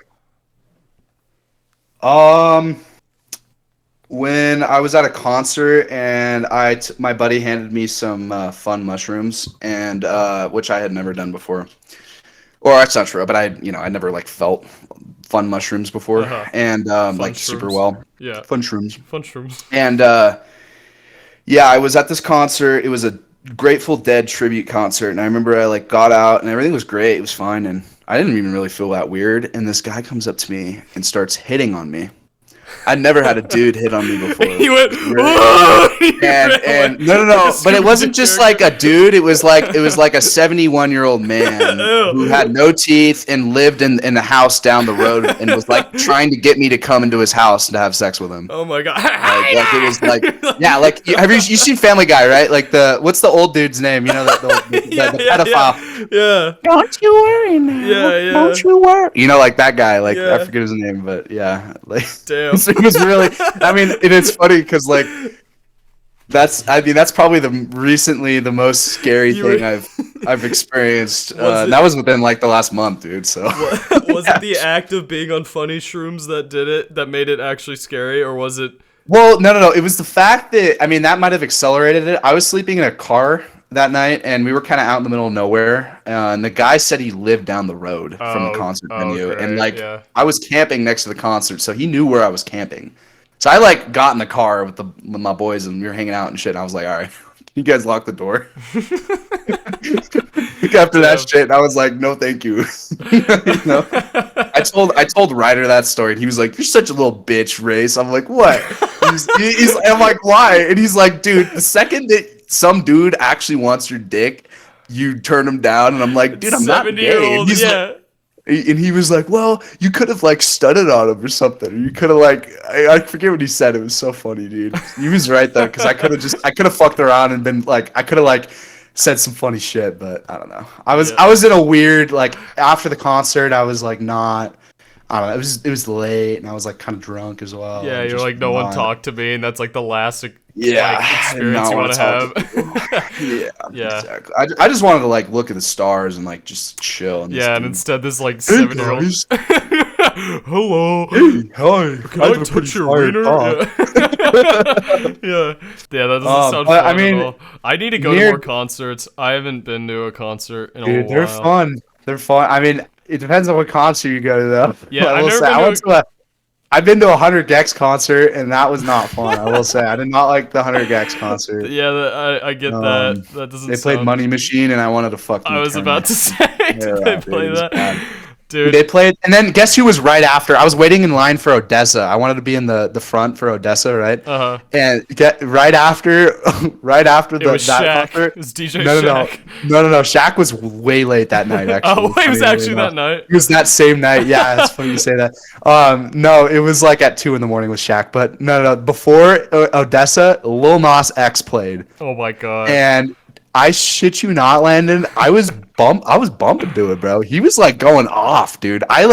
When I was at a concert and my buddy handed me some fun mushrooms, and which I had never done before. Or that's not true, but I never like felt fun mushrooms before, and like shrooms. Super well. Yeah. Fun shrooms. Fun shrooms. And yeah, I was at this concert. It was a Grateful Dead tribute concert, and I remember I like got out and everything was great. It was fine, and I didn't even really feel that weird. And this guy comes up to me and starts hitting on me. I'd never had a dude hit on me before. He went, and no, but it wasn't just like a dude. It was like a 71-year-old man who had no teeth and lived in a house down the road and was like trying to get me to come into his house and to have sex with him. Oh my god! Like it was like, yeah, like have you seen Family Guy, right? Like what's the old dude's name? You know, the pedophile. Yeah. Don't you worry, man. Yeah. Don't you worry. You know, like that guy. Like I forget his name, but yeah, like damn. It was really. I mean, it's funny because like that's probably recently the most scary thing I've I've experienced. Was it- That was within like the last month, dude. So Was it the act of being on funny shrooms that did it, that made it actually scary, or was it? Well, no. It was the fact that that might have accelerated it. I was sleeping in a car that night, and we were kind of out in the middle of nowhere. And the guy said he lived down the road from the concert venue, and great, like yeah. I was camping next to the concert, so he knew where I was camping. So I like got in the car with my boys, and we were hanging out and shit. And I was like, all right, you guys lock the door. After that shit, I was like, no, thank you. I told Ryder that story, and he was like, "You're such a little bitch, Race." I'm like, "What?" I'm like, "Why?" And he's like, "Dude, the second that some dude actually wants your dick, you turn him down." And I'm like, "Dude, I'm not gay." And he was like, "Well, you could have like studded on him or something. Or you could have like I forget what he said. It was so funny, dude. He was right though, because I could have fucked around and been like I could have like said some funny shit, but I don't know. I was in a weird like after the concert. I was like not. I don't know. It was late, and I was like kind of drunk as well. Yeah, you're like, no one talked to me, and that's like the last experience you want to have. Yeah, exactly. I just wanted to like look at the stars and like just chill. And instead this like 7-year-old. Hello. Hey, hi. Can I touch your wiener? Yeah, that doesn't sound fun at all. I need to go to more concerts. I haven't been to a concert in a while. They're fun. They're fun. I mean, it depends on what concert you go to, though. Yeah, I've been to a 100 Gex concert, and that was not fun. I will say, I did not like the 100 Gex concert. Yeah, I get that. That doesn't. They played Money Machine, and I wanted to fucking. I was about to say, did they play that? Dude. They played, and then guess who was right after? I was waiting in line for Odessa. I wanted to be in the front for Odessa, right? And right after it was that Shaq. concert, It was DJ Shaq. No. Shaq was way late that night. Actually, it was actually that night. It was that same night. Yeah, it's funny you say that. No, it was like at 2 a.m. with Shaq. But no. Before Odessa, Lil Nas X played. Oh my god. And I shit you not, Landon. I was bumping to it, bro. He was like going off, dude. I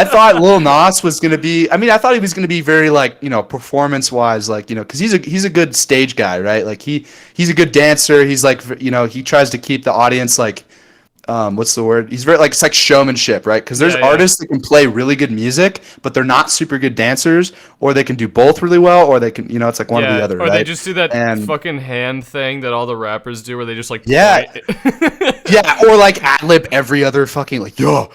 thought Lil Nas was gonna be. I mean, I thought he was gonna be very like performance wise, like because he's a good stage guy, right? Like he's a good dancer. He's like he tries to keep the audience like. What's the word? He's very like it's like showmanship, right? Because there's artists that can play really good music, but they're not super good dancers, or they can do both really well, or they can it's like one or the other, or right? they just do that fucking hand thing that all the rappers do, where they just like yeah, or like ad lib every other fucking like dude.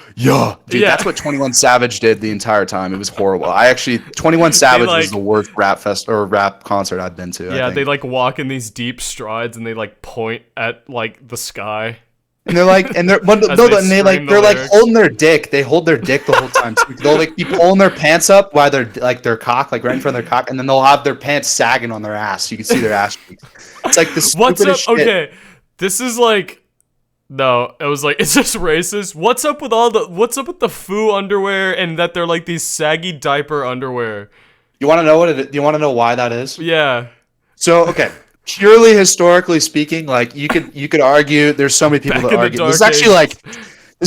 That's what 21 Savage did the entire time. It was horrible. 21 Savage was the worst rap fest or rap concert I've been to. Yeah, they like walk in these deep strides and they like point at like the sky. And they're like, they're like holding their dick. They hold their dick the whole time. Too. They'll like be pulling their pants up while they're like their cock, like right in front of their cock, and then they'll have their pants sagging on their ass. You can see their ass cheeks. It's like the stupidest shit. Okay, this is like, no, it was like it's just racist. What's up with the foo underwear and that they're like these saggy diaper underwear? You want to know do you want to know why that is? Yeah. So okay. Purely historically speaking, like you could argue, there's so many people that argue. This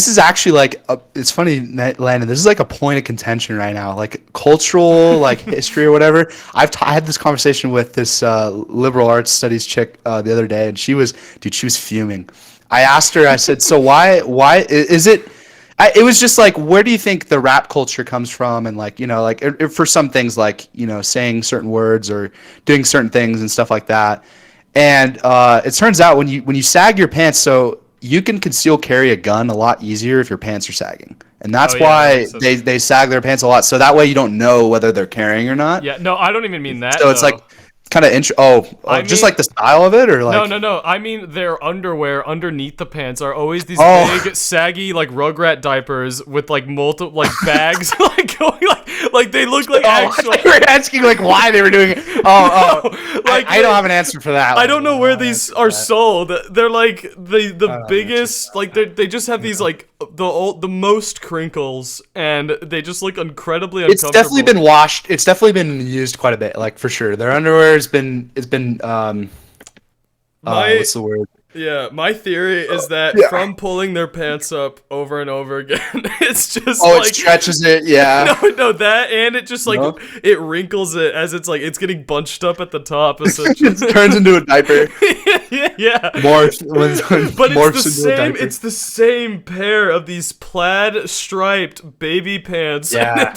is actually like it's funny, Landon. This is like a point of contention right now, like cultural, like history or whatever. I had this conversation with this liberal arts studies chick the other day, and she was fuming. I asked her, I said, so why is it? It was just like, where do you think the rap culture comes from? And like, for some things like, saying certain words or doing certain things and stuff like that. And it turns out when you sag your pants, so you can conceal carry a gun a lot easier if your pants are sagging. And that's why they sag their pants a lot. So that way you don't know whether they're carrying or not. Yeah, no, I don't even mean that. So it's like kind of just like the style of it, or like no. I mean their underwear underneath the pants are always these big, saggy, like Rugrat diapers with like multiple like bags, like going like they look like actual. You were asking like why they were doing it. Like I don't have an answer for that. I don't know where these are sold. They're like the biggest, like they just have these like the most crinkles, and they just look incredibly uncomfortable. It's definitely been washed. It's definitely been used quite a bit, like for sure. Their underwear has been what's the word? Yeah, my theory is that Yeah. from pulling their pants up over and over again, it's just Oh, it like stretches it. Yeah. no, that and it just like No? it wrinkles it as it's like it's getting bunched up at the top essentially. It turns into a diaper. Yeah. Morphs when But morphs it's the into a same. diaper. It's the same pair of these plaid striped baby pants. Yeah, And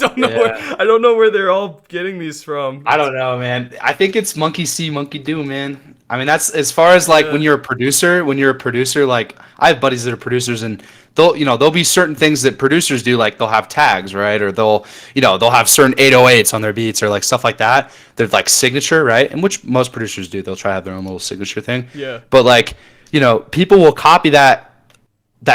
I don't know where they're all getting these from. I don't know, man. I think it's monkey see, monkey do, man. I mean, that's as far as like Yeah. when you're a producer. When you're a producer, like I have buddies that are producers, and there'll be certain things that producers do, like they'll have tags, right? Or they'll have certain 808s on their beats or like stuff like that. They're like signature, right? And which most producers do. They'll try to have their own little signature thing. Yeah. But like, people will copy that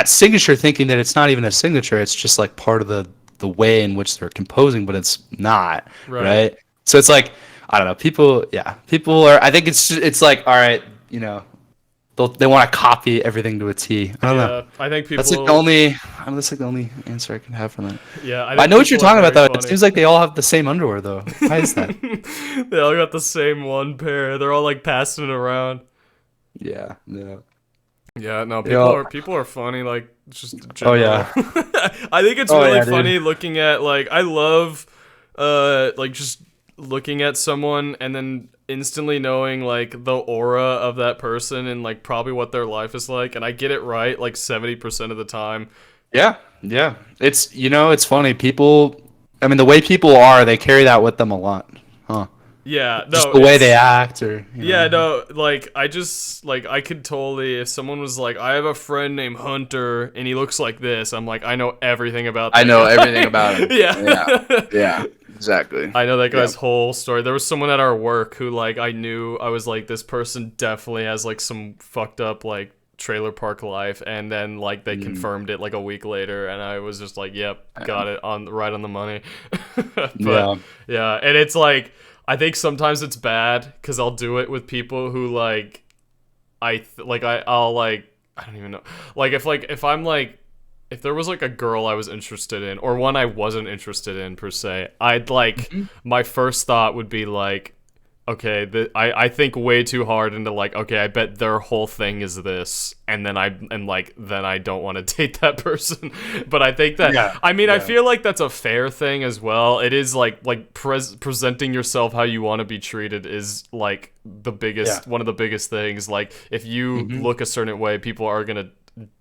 signature thinking that it's not even a signature. It's just like part of the way in which they're composing, but it's not, right? So it's like, I don't know. People are. I think it's like, all right, they want to copy everything to a T. I don't know. I think people. That's like the only answer I can have for that. Yeah, I know what you're talking about though. Funny. It seems like they all have the same underwear though. Why is that? They all got the same one pair. They're all like passing it around. Yeah. Yeah, no, Yeah. people are funny, like just in Oh general. yeah. I think it's Oh, really yeah, dude. funny looking at like I love like just looking at someone and then instantly knowing like the aura of that person and like probably what their life is like, and I get it right like 70% of the time. Yeah. It's funny. People. I mean, the way people are, they carry that with them a lot, huh? Yeah, no, Just the way they act, or Yeah, no, like I just like I could totally if someone was like, I have a friend named Hunter and he looks like this, I'm like, I know everything about that I know guy. everything about him. Yeah. Yeah, exactly. I know that guy's whole story. There was someone at our work who like I knew I was like, this person definitely has like some fucked up like trailer park life, and then like they confirmed it like a week later and I was just like, yep, got it right on the money. But yeah, and it's like I think sometimes it's bad because I'll do it with people who like I'll like I don't even know if I'm like if there was like a girl I was interested in or one I wasn't interested in per se, I'd like my first thought would be like, okay, I think way too hard into like, okay, I bet their whole thing is this, and then I don't want to date that person. But I think that I feel like that's a fair thing as well. It is like presenting yourself how you want to be treated is like the biggest one of the biggest things. Like if you look a certain way, people are gonna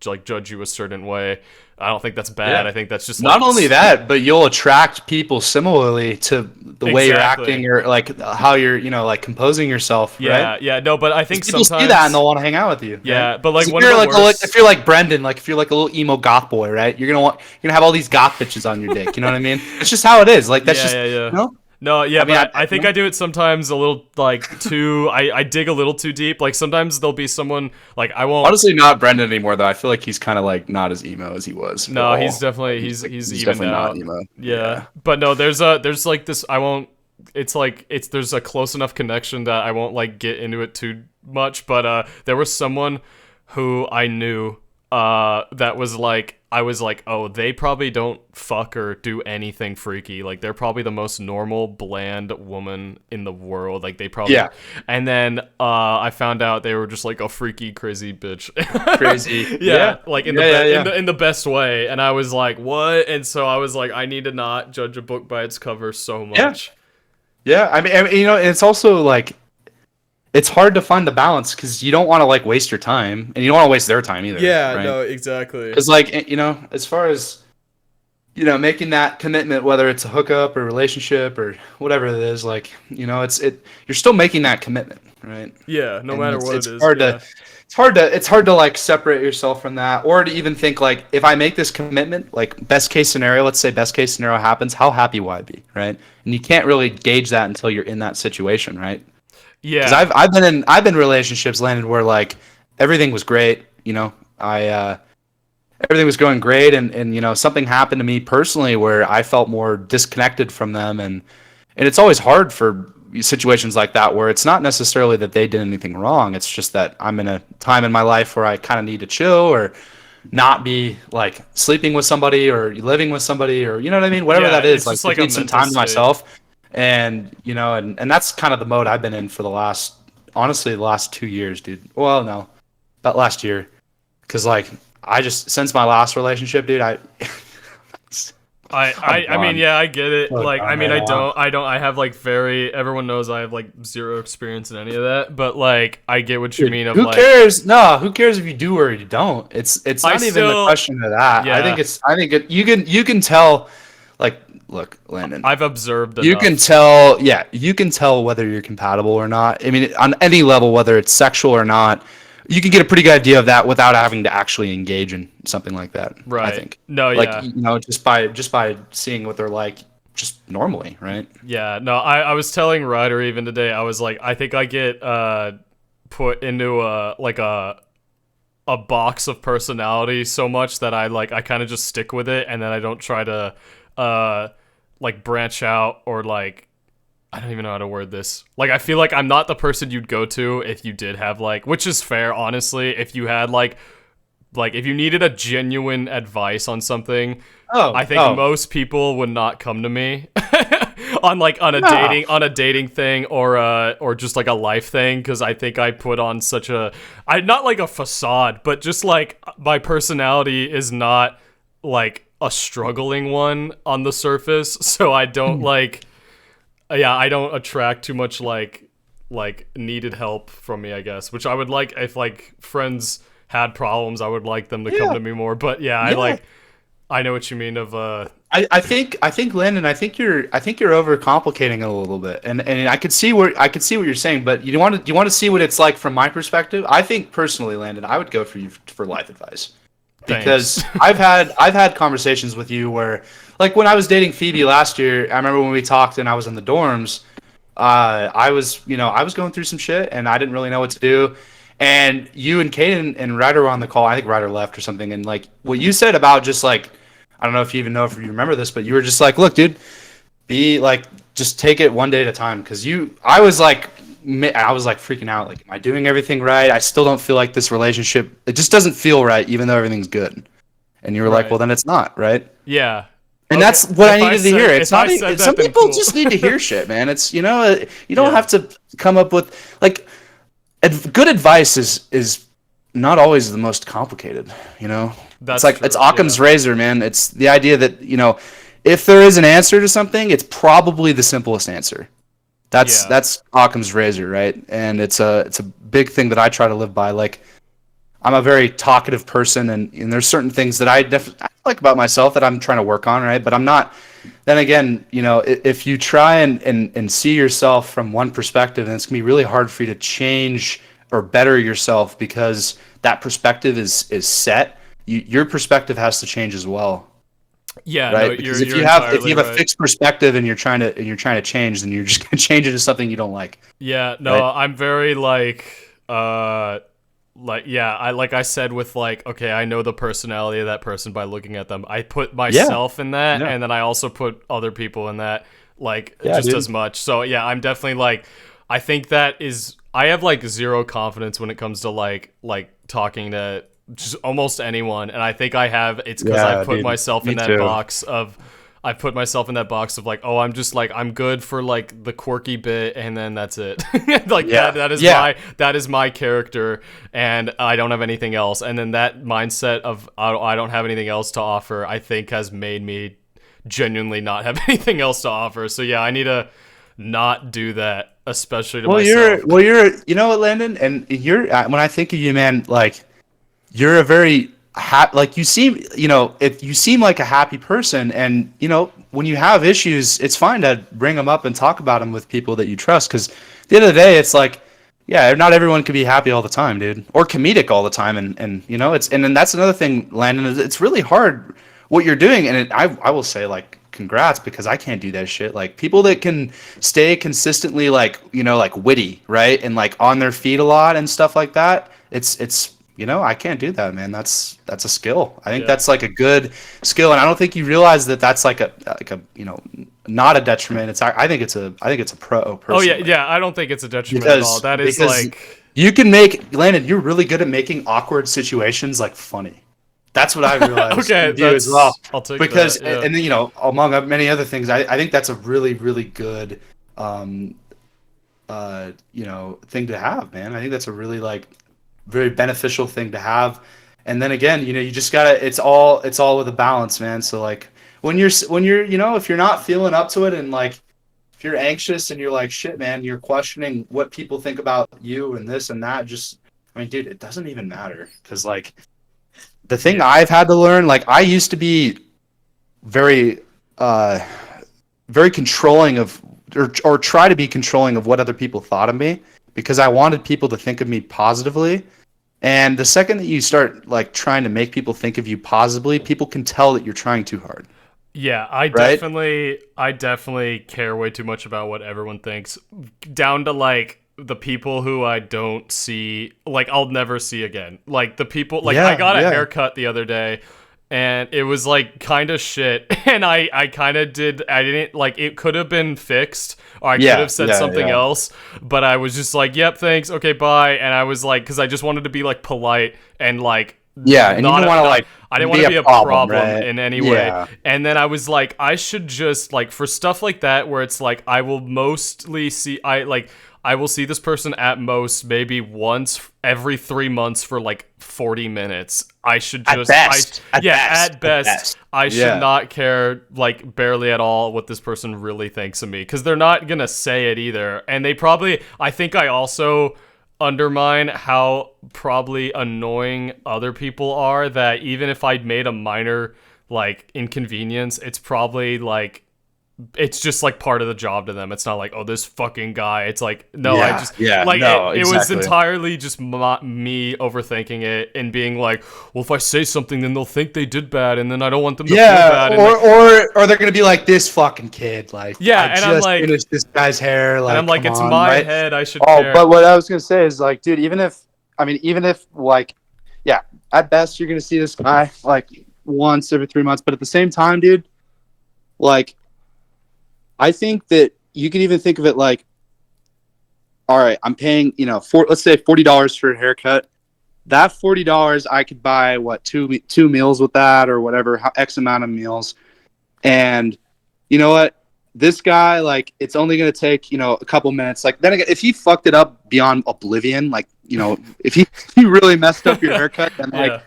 like judge you a certain way. I don't think that's bad. Yeah. I think that's just Not only that, but you'll attract people similarly to the way you're acting or like how you're, like composing yourself. Yeah, right? yeah. No, but I think People sometimes see that and they'll want to hang out with you. Yeah, right? but like if one you're of the like worst. if you're like Brendan, like if you're like a little emo goth boy, right? You're gonna have all these goth bitches on your dick. You know what I mean? It's just how it is. Like that's Yeah. No, yeah, I think I do it sometimes a little like too. I dig a little too deep. Like sometimes there'll be someone like I won't. Honestly, not Brendan anymore though. I feel like he's kind of like not as emo as he was. No, he's definitely he's evened definitely out. not emo. Yeah, but no, there's like this. I won't. It's like there's a close enough connection that I won't like get into it too much. But there was someone who I knew that was like. I was like, oh, they probably don't fuck or do anything freaky. Like, they're probably the most normal, bland woman in the world. Like, they probably... Yeah. And then I found out they were just, like, a freaky, crazy bitch. Crazy. Yeah. Like, in the best way. And I was like, what? And so I was like, I need to not judge a book by its cover so much. Yeah. I mean, it's also, like... It's hard to find the balance because you don't want to like waste your time and you don't want to waste their time either. Yeah, right? no, exactly. Because like as far as making that commitment, whether it's a hookup or relationship or whatever it is, like you're still making that commitment, right? Yeah, no matter what it is. It's hard to like separate yourself from that, or to even think like if I make this commitment, like best case scenario, let's say best case scenario happens, how happy will I be, right? And you can't really gauge that until you're in that situation, right? Yeah, because I've been in relationships landed where like everything was great, everything was going great, and something happened to me personally where I felt more disconnected from them, and it's always hard for situations like that where it's not necessarily that they did anything wrong, it's just that I'm in a time in my life where I kind of need to chill or not be like sleeping with somebody or living with somebody or you know what I mean, whatever that is, like need some time to myself. And and that's kind of the mode I've been in for the last 2 years, dude. Well, no, about last year, because like I just since my last relationship, dude, I mean, yeah, I get it. So Like, I done mean, right now. I have like everyone knows I have like zero experience in any of that, but like, I get what you Dude, mean of who like, cares? No, who cares if you do or you don't? It's I not even the still, question of that. yeah, You can tell, like, look, Landon, I've observed you can enough. tell, yeah, you can tell whether you're compatible or not. I mean, on any level, whether it's sexual or not, you can get a pretty good idea of that without having to actually engage in something like that. I Right. think, No, like, yeah. just by seeing what they're like, just normally, right? Yeah, no, I was telling Ryder even today, I was like, I think I get put into a box of personality so much that I kind of just stick with it, and then I don't try to uh like branch out, or like, I don't even know how to word this. Like, I feel like I'm not the person you'd go to if you did have like, which is fair, honestly, if you had like if you needed a genuine advice on something, Oh, I think oh, most people would not come to me on like on a no. dating thing, or just like a life thing, because I think I put on such a, I not like a facade, but just like my personality is not like a struggling one on the surface, so I don't like, yeah, I don't attract too much like needed help from me, I guess, which I would like if like friends had problems, I would like them to come Yeah, to me more. But yeah, yeah. I know what you mean of I think Landon, I think you're overcomplicating it a little bit, and I could see what you're saying, but you want to see what it's like from my perspective. I think personally, Landon, I would go for you for life advice, thanks. because I've had conversations with you where, like when I was dating Phoebe last year, I remember when we talked and I was in the dorms. I was going through some shit and I didn't really know what to do. And you and Kaden and Ryder were on the call. I think Ryder left or something. And like what you said about just like, I don't know if you even know if you remember this, but you were just like, look, dude, be like, just take it one day at a time. Cause I was like freaking out. Like, am I doing everything right? I still don't feel like this relationship, it just doesn't feel right, even though everything's good. And you were like, well, Right. then it's not, right? Yeah. And Okay. that's what I needed to hear. It's If not. I said Some that, then people cool. just need to hear shit, man. It's you don't Yeah. have to come up with like good advice is not always the most complicated. It's That's like it's true. Occam's Yeah. razor, man. It's the idea that if there is an answer to something, it's probably the simplest answer. Yeah. That's Occam's razor, right? And it's a big thing that I try to live by. Like I'm a very talkative person, and there's certain things that I definitely like about myself that I'm trying to work on, right? But I'm not. Then again, if you try and see yourself from one perspective, then it's gonna be really hard for you to change or better yourself because that perspective is set. Your perspective has to change as well, Yeah. No, right? Because you're if entirely you have a right. fixed perspective and you're trying to change, then you're just gonna change it to something you don't like, Yeah. No, right? I'm very like, yeah, I said with like, okay, I know the personality of that person by looking at them. I put Yeah, myself in that, yeah, and then I also put other people in that, like, yeah, just dude. as much. So yeah, I'm definitely like, I think that is, I have like zero confidence when it comes to like talking to just almost anyone, and I think I have, it's because Yeah, dude. Me too. I put myself in that box of like, oh, I'm just like, I'm good for like the quirky bit, and then that's it. Like Yeah, yeah. that is my character, and I don't have anything else. And then that mindset of I don't have anything else to offer, I think has made me genuinely not have anything else to offer. So yeah, I need to not do that, especially to myself. You know what, Landon, and you're when I think of you, man, like you're a very like you seem, if you seem like a happy person, and when you have issues, it's fine to bring them up and talk about them with people that you trust, because at the end of the day, it's like, yeah, not everyone can be happy all the time, dude, or comedic all the time, and it's and then that's another thing, Landon, is it's really hard what you're doing, and I will say, like, congrats, because I can't do that shit. Like people that can stay consistently, like, like witty, right, and like on their feet a lot and stuff like that. It's I can't do that, man. That's a skill. I think Yeah. that's like a good skill, and I don't think you realize that that's like a not a detriment. I think it's a pro, Oh yeah, personally, yeah. I don't think it's a detriment at all. because That is because like, you can make Landon. You're really good at making awkward situations like funny. That's what I realized okay. with you as well. I'll take Because that. Yeah. and among many other things, I think that's a really really good thing to have, man. I think that's a really like very beneficial thing to have. And then again, you just gotta. It's all with a balance, man. So like when you're if you're not feeling up to it, and like if you're anxious and you're like shit, man, you're questioning what people think about you and this and that. Just I mean, dude, it doesn't even matter because like the thing I've had to learn, like I used to be very very controlling of or try to be controlling of what other people thought of me because I wanted people to think of me positively. And the second that you start like trying to make people think of you positively, people can tell that you're trying too hard. Yeah, I Right? definitely care way too much about what everyone thinks, down to like the people who I don't see, like I'll never see again. Like the people, like I Yeah, got a yeah. haircut the other day, and it was like kind of shit, and I kind of I didn't like it could have been fixed, or I could Yeah, have said yeah, something yeah. else, but I was just like, yep, thanks, okay, bye, and I was like, because I just wanted to be like polite and like Yeah, and you don't want to not like I didn't want be to a be a problem, problem right? in any way. Yeah. And then I was like, I should just like for stuff like that where it's like I will mostly see I will see this person at most maybe once every 3 months for like 40 minutes. I should At just best. I At yeah, best. at best. I should Yeah. not care like barely at all what this person really thinks of me, cuz they're not going to say it either. And they probably I think I also undermine how probably annoying other people are, that even if I'd made a minor like inconvenience, it's probably like it's just like part of the job to them. It's not like, oh, this fucking guy. It's like, no, I Yeah. just Yeah. like No, it was exactly. entirely just me overthinking it and being like, well, if I say something, then they'll think they did bad, and then I don't want them to feel Yeah, bad. And like, or they're gonna be like this fucking kid. Like yeah, I just finished this guy's hair. and I'm Like, like, come it's on, my right? head. I should Oh, care. but what I was gonna say is like, dude, even if like, yeah, at best you're gonna see this guy like once every 3 months, but at the same time, dude, like, I think that you can even think of it like, all right, I'm paying, let's say $40 for a haircut. That $40, I could buy what two meals with that or whatever, X amount of meals, and you know what? This guy, like, it's only going to take, a couple minutes. Like, then again, if he fucked it up beyond oblivion, like, if he really messed up your haircut, Yeah.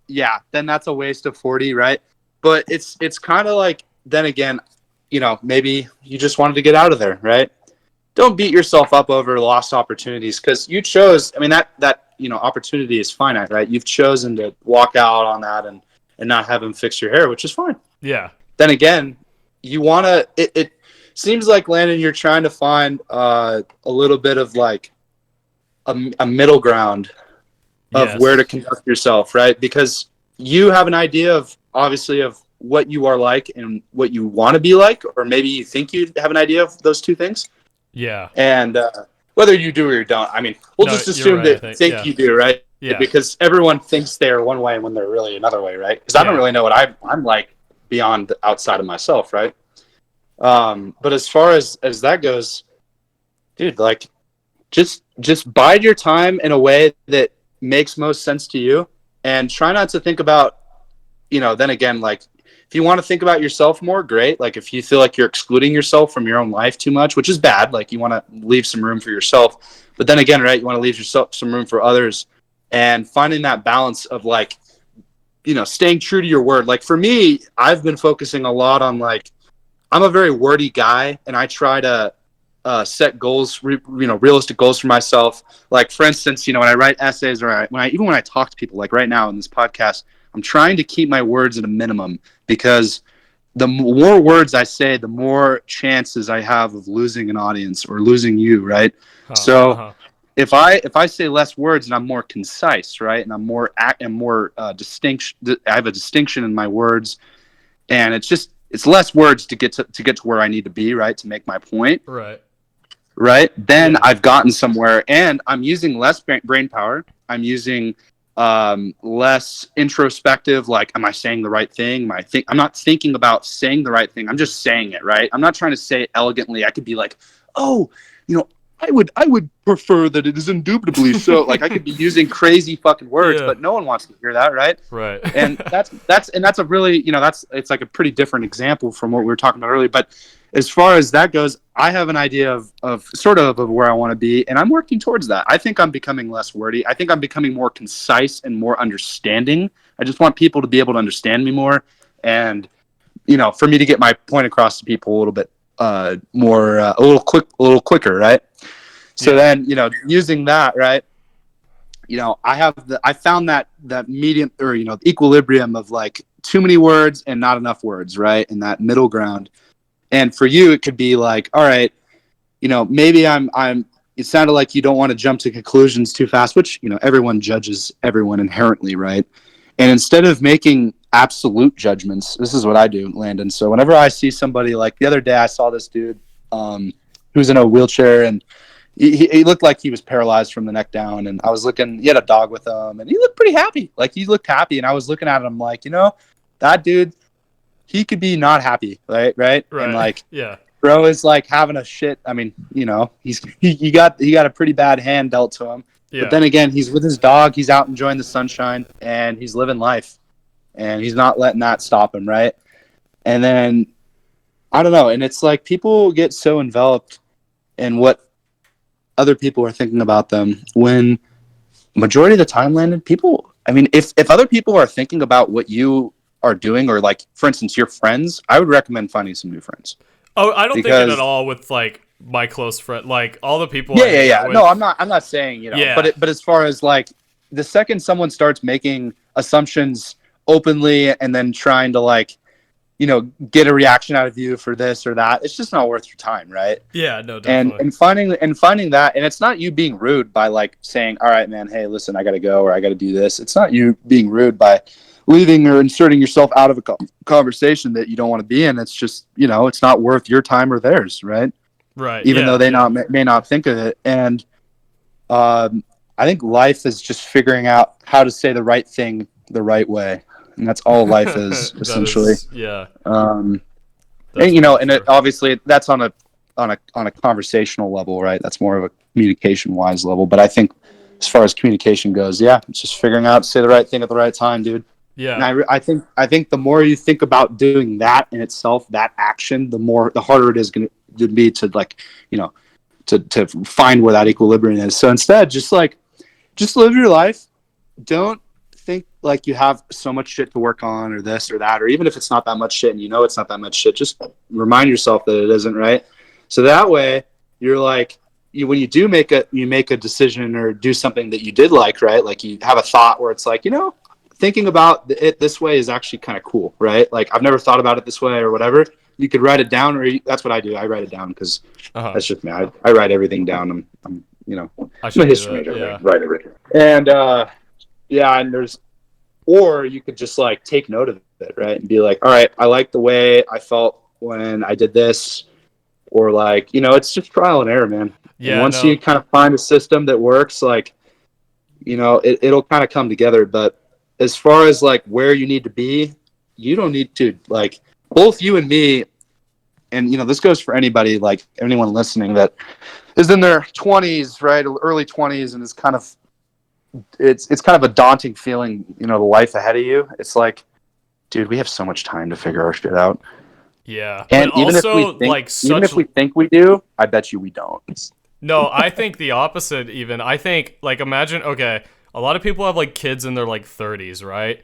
yeah, then that's a waste of 40, right? But it's kind of like, then again, maybe you just wanted to get out of there, right? Don't beat yourself up over lost opportunities, because you chose, I mean, that opportunity is finite, right? You've chosen to walk out on that and not have him fix your hair, which is fine. Yeah. Then again, you want to, it seems like, Landon, you're trying to find a little bit of like a middle ground of Yes. where to conduct yourself, right? Because you have an idea of, obviously, of what you are like and what you want to be like, or maybe you think you have an idea of those two things. Yeah. And whether you do or you don't, I mean, we'll just assume right, that think you do, right? Yeah. Because everyone thinks they're one way when they're really another way, right? Because I don't really know what I'm like beyond outside of myself, right? But as far as that goes, dude, like, just bide your time in a way that makes most sense to you, and try not to think about, then again, like, if you want to think about yourself more, great. Like, if you feel like you're excluding yourself from your own life too much, which is bad, like, you want to leave some room for yourself. But then again, right, you want to leave yourself some room for others, and finding that balance of like, staying true to your word. Like, for me, I've been focusing a lot on, like, I'm a very wordy guy, and I try to set goals, realistic goals for myself. Like, for instance, when I write essays, or when I talk to people, like right now in this podcast, I'm trying to keep my words at a minimum, because the more words I say, the more chances I have of losing an audience or losing you, right? So if I say less words and I'm more concise, right, and I'm more distinct, I have a distinction in my words, and it's less words to get to where I need to be, right, to make my point. Right. Then I've gotten somewhere, and I'm using less brain power. I'm using less introspective, like, am I saying the right thing? I'm not thinking about saying the right thing. I'm just saying it, right? I'm not trying to say it elegantly. I could be like, oh, I would prefer that it is indubitably so. Like, I could be using crazy fucking words, but no one wants to hear that, right? Right. And that's a really, it's like a pretty different example from what we were talking about earlier. But as far as that goes, I have an idea of sort of where I want to be, and I'm working towards that. I think I'm becoming less wordy. I think I'm becoming more concise and more understanding. I just want people to be able to understand me more, and for me to get my point across to people a little bit more, a little quicker, right? So then, using that, right? I found that medium, or equilibrium of like too many words and not enough words, right? And that middle ground. And for you, it could be like, all right, maybe it sounded like you don't want to jump to conclusions too fast, which, everyone judges everyone inherently, right? And instead of making absolute judgments, this is what I do, Landon. So whenever I see somebody, like the other day, I saw this dude who's in a wheelchair, and he looked like he was paralyzed from the neck down. And I was looking, he had a dog with him, and he looked pretty happy. Like, he looked happy. And I was looking at him like, that dude, he could be not happy, right? And like, bro is like having a shit. I mean, he got a pretty bad hand dealt to him. But then again, he's with his dog. He's out enjoying the sunshine, and he's living life, and he's not letting that stop him, right? And then I don't know. And it's like people get so enveloped in what other people are thinking about them when majority of the time, Landon, people. I mean, if other people are thinking about what you are doing, or like, for instance, your friends, I would recommend finding some new friends. Oh, I don't think it at all with like my close friend, like all the people. Yeah. No, I'm not saying, but as far as like the second someone starts making assumptions openly and then trying to like, get a reaction out of you for this or that, it's just not worth your time, right? Yeah, no, definitely. And finding that, and it's not you being rude by like saying, all right, man, hey, listen, I got to go, or I got to do this. It's not you being rude by leaving or inserting yourself out of a conversation that you don't want to be in. It's just, it's not worth your time or theirs, right? Right. Even though they may not think of it. And I think life is just figuring out how to say the right thing the right way. And that's all life is, essentially. And it obviously that's on a conversational level, right? That's more of a communication wise level. But I think as far as communication goes, it's just figuring out to say the right thing at the right time, dude. Yeah. And I think the more you think about doing that in itself, that action, the harder it is going to be to like, to find where that equilibrium is. So instead, just live your life. Don't think like you have so much shit to work on or this or that, or even if it's not that much shit and it's not that much shit, just remind yourself that it isn't, right? So that way you're like, when you do make a decision or do something that you did like, right? Like you have a thought where it's like, thinking about it this way is actually kind of cool, right? Like I've never thought about it this way or whatever. You could write it down, or that's what I do. I write it down because that's just me. I write everything down. I'm a history major. Yeah. Write everything. And and or you could just like take note of it, right? And be like, all right, I like the way I felt when I did this, or like, it's just trial and error, man. Yeah. And once you kind of find a system that works, like, it'll kind of come together. But as far as like where you need to be, you don't need to, like, both you and me, and this goes for anybody, like anyone listening that is in their 20s, right, early 20s, and is kind of it's kind of a daunting feeling, the life ahead of you. It's like, dude, we have so much time to figure our shit out. Yeah, and but even also even if we think we do, I bet you we don't. No, I think the opposite. Even I think, like, imagine, okay, a lot of people have like kids in their like 30s, right?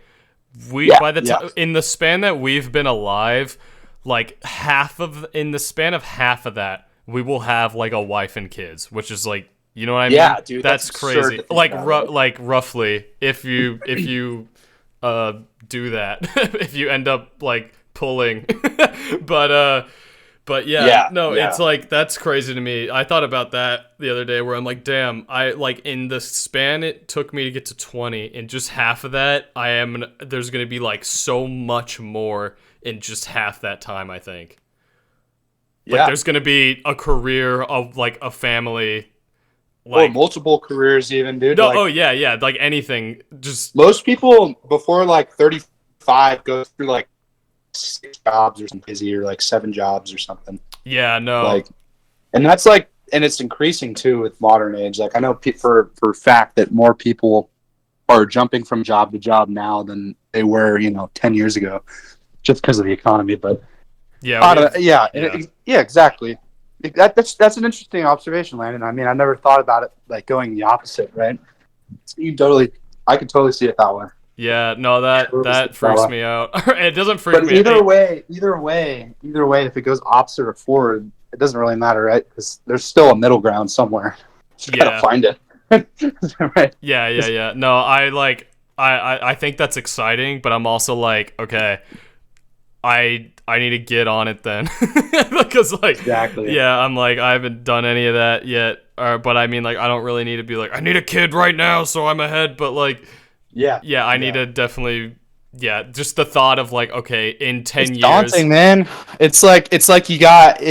By the time in the span that we've been alive, like in the span of half of that, we will have like a wife and kids, which is like, you know what I mean? Yeah, dude, that's crazy. Like like roughly, if you do that, if you end up like pulling, but it's like, that's crazy to me. I thought about that the other day where I'm like, damn, I like in the span it took me to get to 20, and just half of that, there's going to be like so much more in just half that time, I think. Like there's going to be a career of like a family, like, or multiple careers even, dude. No, like, like anything. Just most people before like 35 go through like 6 jobs or something crazy, or like 7 jobs or something. Yeah, no. Like, and that's like, and it's increasing too with modern age. Like I know for a fact that more people are jumping from job to job now than they were, 10 years ago, just because of the economy. But Yeah, I don't know, yeah, exactly. That's an interesting observation, Landon. I mean, I never thought about it like going the opposite, right? I could totally see it that way. yeah. No, that freaks me out. It doesn't freak But me. either way, if it goes opposite or forward, it doesn't really matter, right? Because there's still a middle ground somewhere. Just gotta find it, right? Yeah. No, I think that's exciting, but I'm also like, okay, I need to get on it then, because like, Exactly. yeah, I'm like, I haven't done any of that yet, but I mean, like, I don't really need to be like, I need a kid right now, so I'm ahead, but like, yeah, I need to definitely, just the thought of like, okay, in 10 years, daunting, man. It's like you got to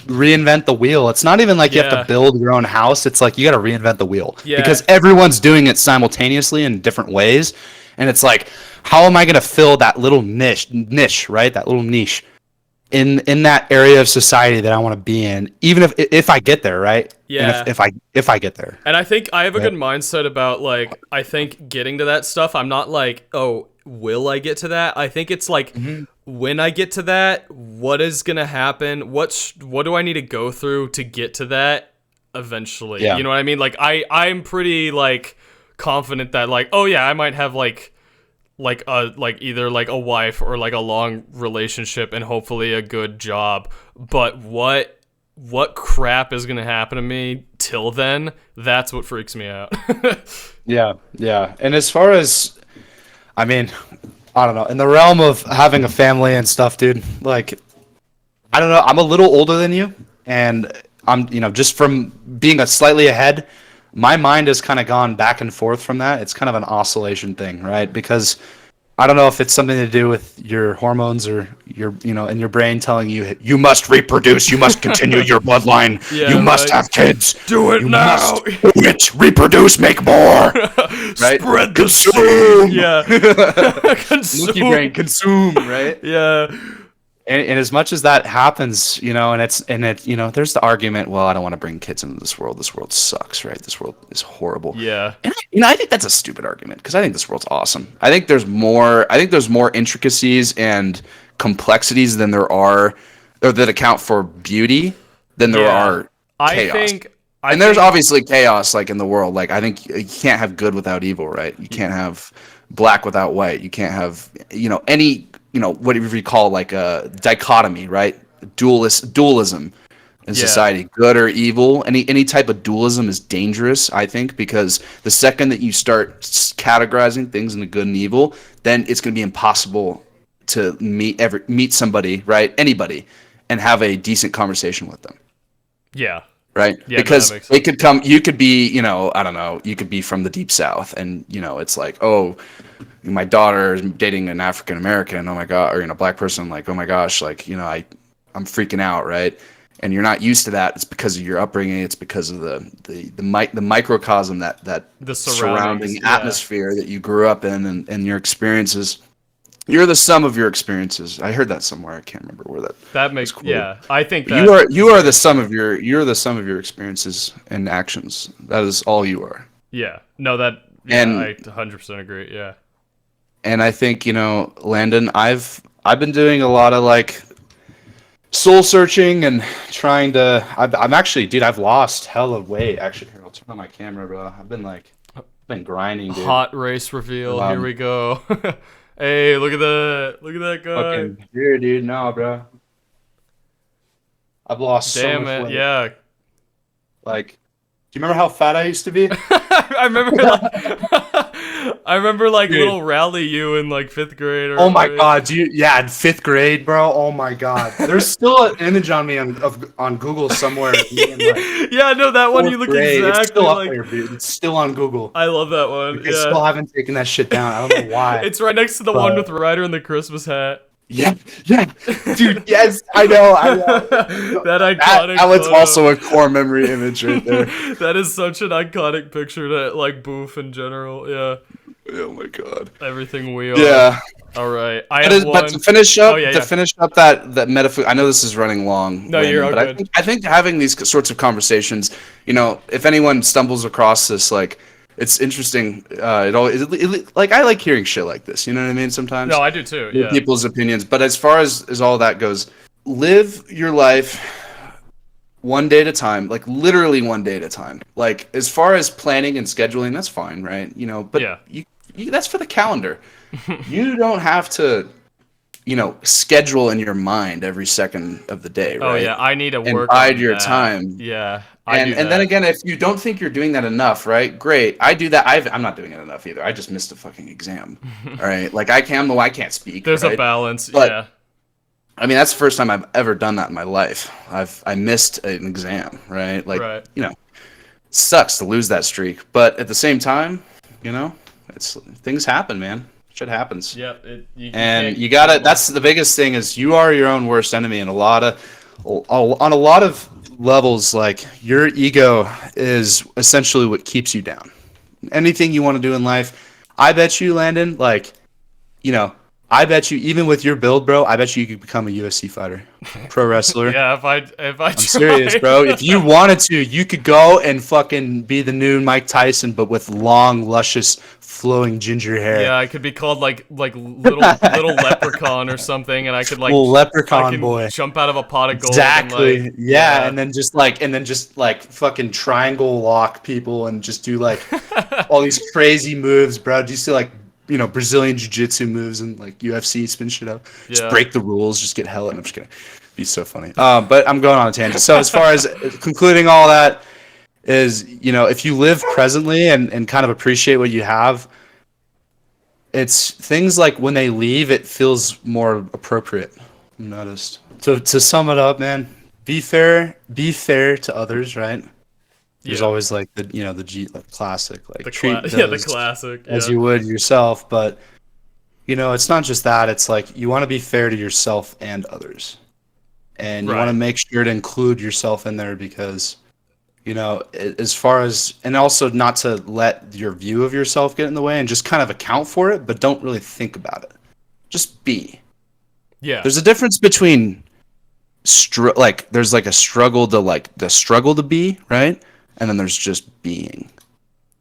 reinvent the wheel. It's not even like you have to build your own house. It's like you got to reinvent the wheel because everyone's doing it simultaneously in different ways, and it's like, how am I going to fill that little niche, right? That little niche in that area of society that I want to be in, even if I get there, right? Yeah. And if I get there. And I think I have a good mindset about like, I think getting to that stuff, I'm not like, oh, will I get to that? I think it's like, when I get to that, what is gonna happen? What do I need to go through to get to that eventually? Yeah. You know what I mean? Like I'm pretty like confident that like, oh yeah, I might have like either like a wife or like a long relationship and hopefully a good job, but what crap is gonna happen to me till then? That's what freaks me out. Yeah. And as far as, I mean, I don't know, in the realm of having a family and stuff, dude, like, I don't know, I'm a little older than you, and I'm, just from being a slightly ahead, my mind has kind of gone back and forth from that. It's kind of an oscillation thing, right? Because I don't know if it's something to do with your hormones or your, in your brain telling you, you must reproduce, you must continue your bloodline, you must have kids. Do it now. Do it. Reproduce, make more. Right? Spread the consume. seed. Yeah. Consume. Monkey brain, consume, right? Yeah. And as much as that happens, there's the argument, well, I don't want to bring kids into this world. This world sucks, right? This world is horrible. Yeah. And I think that's a stupid argument because I think this world's awesome. I think there's more intricacies and complexities than there are, or that account for beauty than there are chaos. And there's obviously chaos like in the world. Like I think you can't have good without evil, right? You can't have black without white. You can't have, any, whatever you call like a dichotomy, right? Dualism in society, good or evil. Any type of dualism is dangerous, I think, because the second that you start categorizing things into good and evil, then it's going to be impossible to meet somebody, right? Anybody, and have a decent conversation with them. Yeah. Right? Yeah, because no, it could come, you could be, I don't know, you could be from the deep south and, it's like, oh, my daughter is dating an African American, oh my God, or, a black person, like, oh my gosh, like, I'm freaking out, right? And you're not used to that. It's because of your upbringing. It's because of the microcosm that the surrounding atmosphere that you grew up in and your experiences. You're the sum of your experiences. I heard that somewhere. I can't remember where that makes cool. Yeah, I think that you are the sum of your experiences and actions. That is all you are. Yeah. No, I 100% agree. Yeah. And I think, Landon, I've been doing a lot of like soul searching and trying to. I'm actually, dude, I've lost hella weight. Actually, here, I'll turn on my camera, bro. I've been grinding, dude. Hot race reveal. Here we go. Hey, look at that guy. Fucking here, dude. No, bro. I've lost so much weight. Yeah. Like, do you remember how fat I used to be? I remember little Rally you in like 5th grade. Oh my God, dude! Yeah, in 5th grade, bro. Oh my God, there's still an image on me on Google somewhere. Yeah, no, that one you look exactly it's still up like. there, dude. It's still on Google. I love that one. I still haven't taken that shit down. I don't know why. It's right next to the one with Ryder and the Christmas hat. Yeah, dude. Yes, I know. That iconic. That was also a core memory image right there. That is such an iconic picture to like Boof in general. Yeah. Oh my God. Everything we are. Yeah. All right. But to finish up, that metaphor. I know this is running long. No, you're all good. I think having these sorts of conversations, if anyone stumbles across this, like, it's interesting. Like I like hearing shit like this. You know what I mean? Sometimes. No, I do too. Yeah. People's opinions, but as far as all that goes, live your life one day at a time, like literally one day at a time. Like as far as planning and scheduling, that's fine, right? You know, but Yeah. you that's for the calendar. You don't have to, schedule in your mind every second of the day, right? Oh yeah, I need to And work bide on your that. time. Yeah, And then again, if you don't think you're doing that enough, right? Great. I do that. I'm not doing it enough either. I just missed a fucking exam. All right. Like I can't speak. There's right? a balance. But, yeah. I mean, that's the first time I've ever done that in my life. I missed an exam, right? Like, Right. Sucks to lose that streak. But at the same time, it's things happen, man. Shit happens. Yeah. And you gotta. That's the biggest thing is you are your own worst enemy, and on a lot of levels, like your ego is essentially what keeps you down. Anything you want to do in life, I bet you, Landon, I bet you, even with your build, bro, I bet you could become a UFC fighter, pro wrestler. Yeah, if I I'm serious, bro. If you wanted to, you could go and fucking be the new Mike Tyson, but with long, luscious, flowing ginger hair. Yeah, I could be called like little leprechaun or something, and I could Little leprechaun boy. jump out of a pot of gold. Exactly. And, yeah, and then just fucking triangle lock people and just do like all these crazy moves, bro. Do you see like Brazilian jiu-jitsu moves and like UFC spin shit up? Just break the rules, just get hella. I'm just kidding. Be so funny. But I'm going on a tangent. So as far as concluding all that is, if you live presently and kind of appreciate what you have, it's things like when they leave, it feels more appropriate. I've noticed. To sum it up, man, be fair to others, right? There's always like the classic, like treat the classic as you would yourself, but it's not just that. It's like you want to be fair to yourself and others, and you want to make sure to include yourself in there because as far as, and also not to let your view of yourself get in the way and just kind of account for it, but don't really think about it. Just be. Yeah. There's a difference between there's like a struggle to the struggle to be, right? And then there's just being.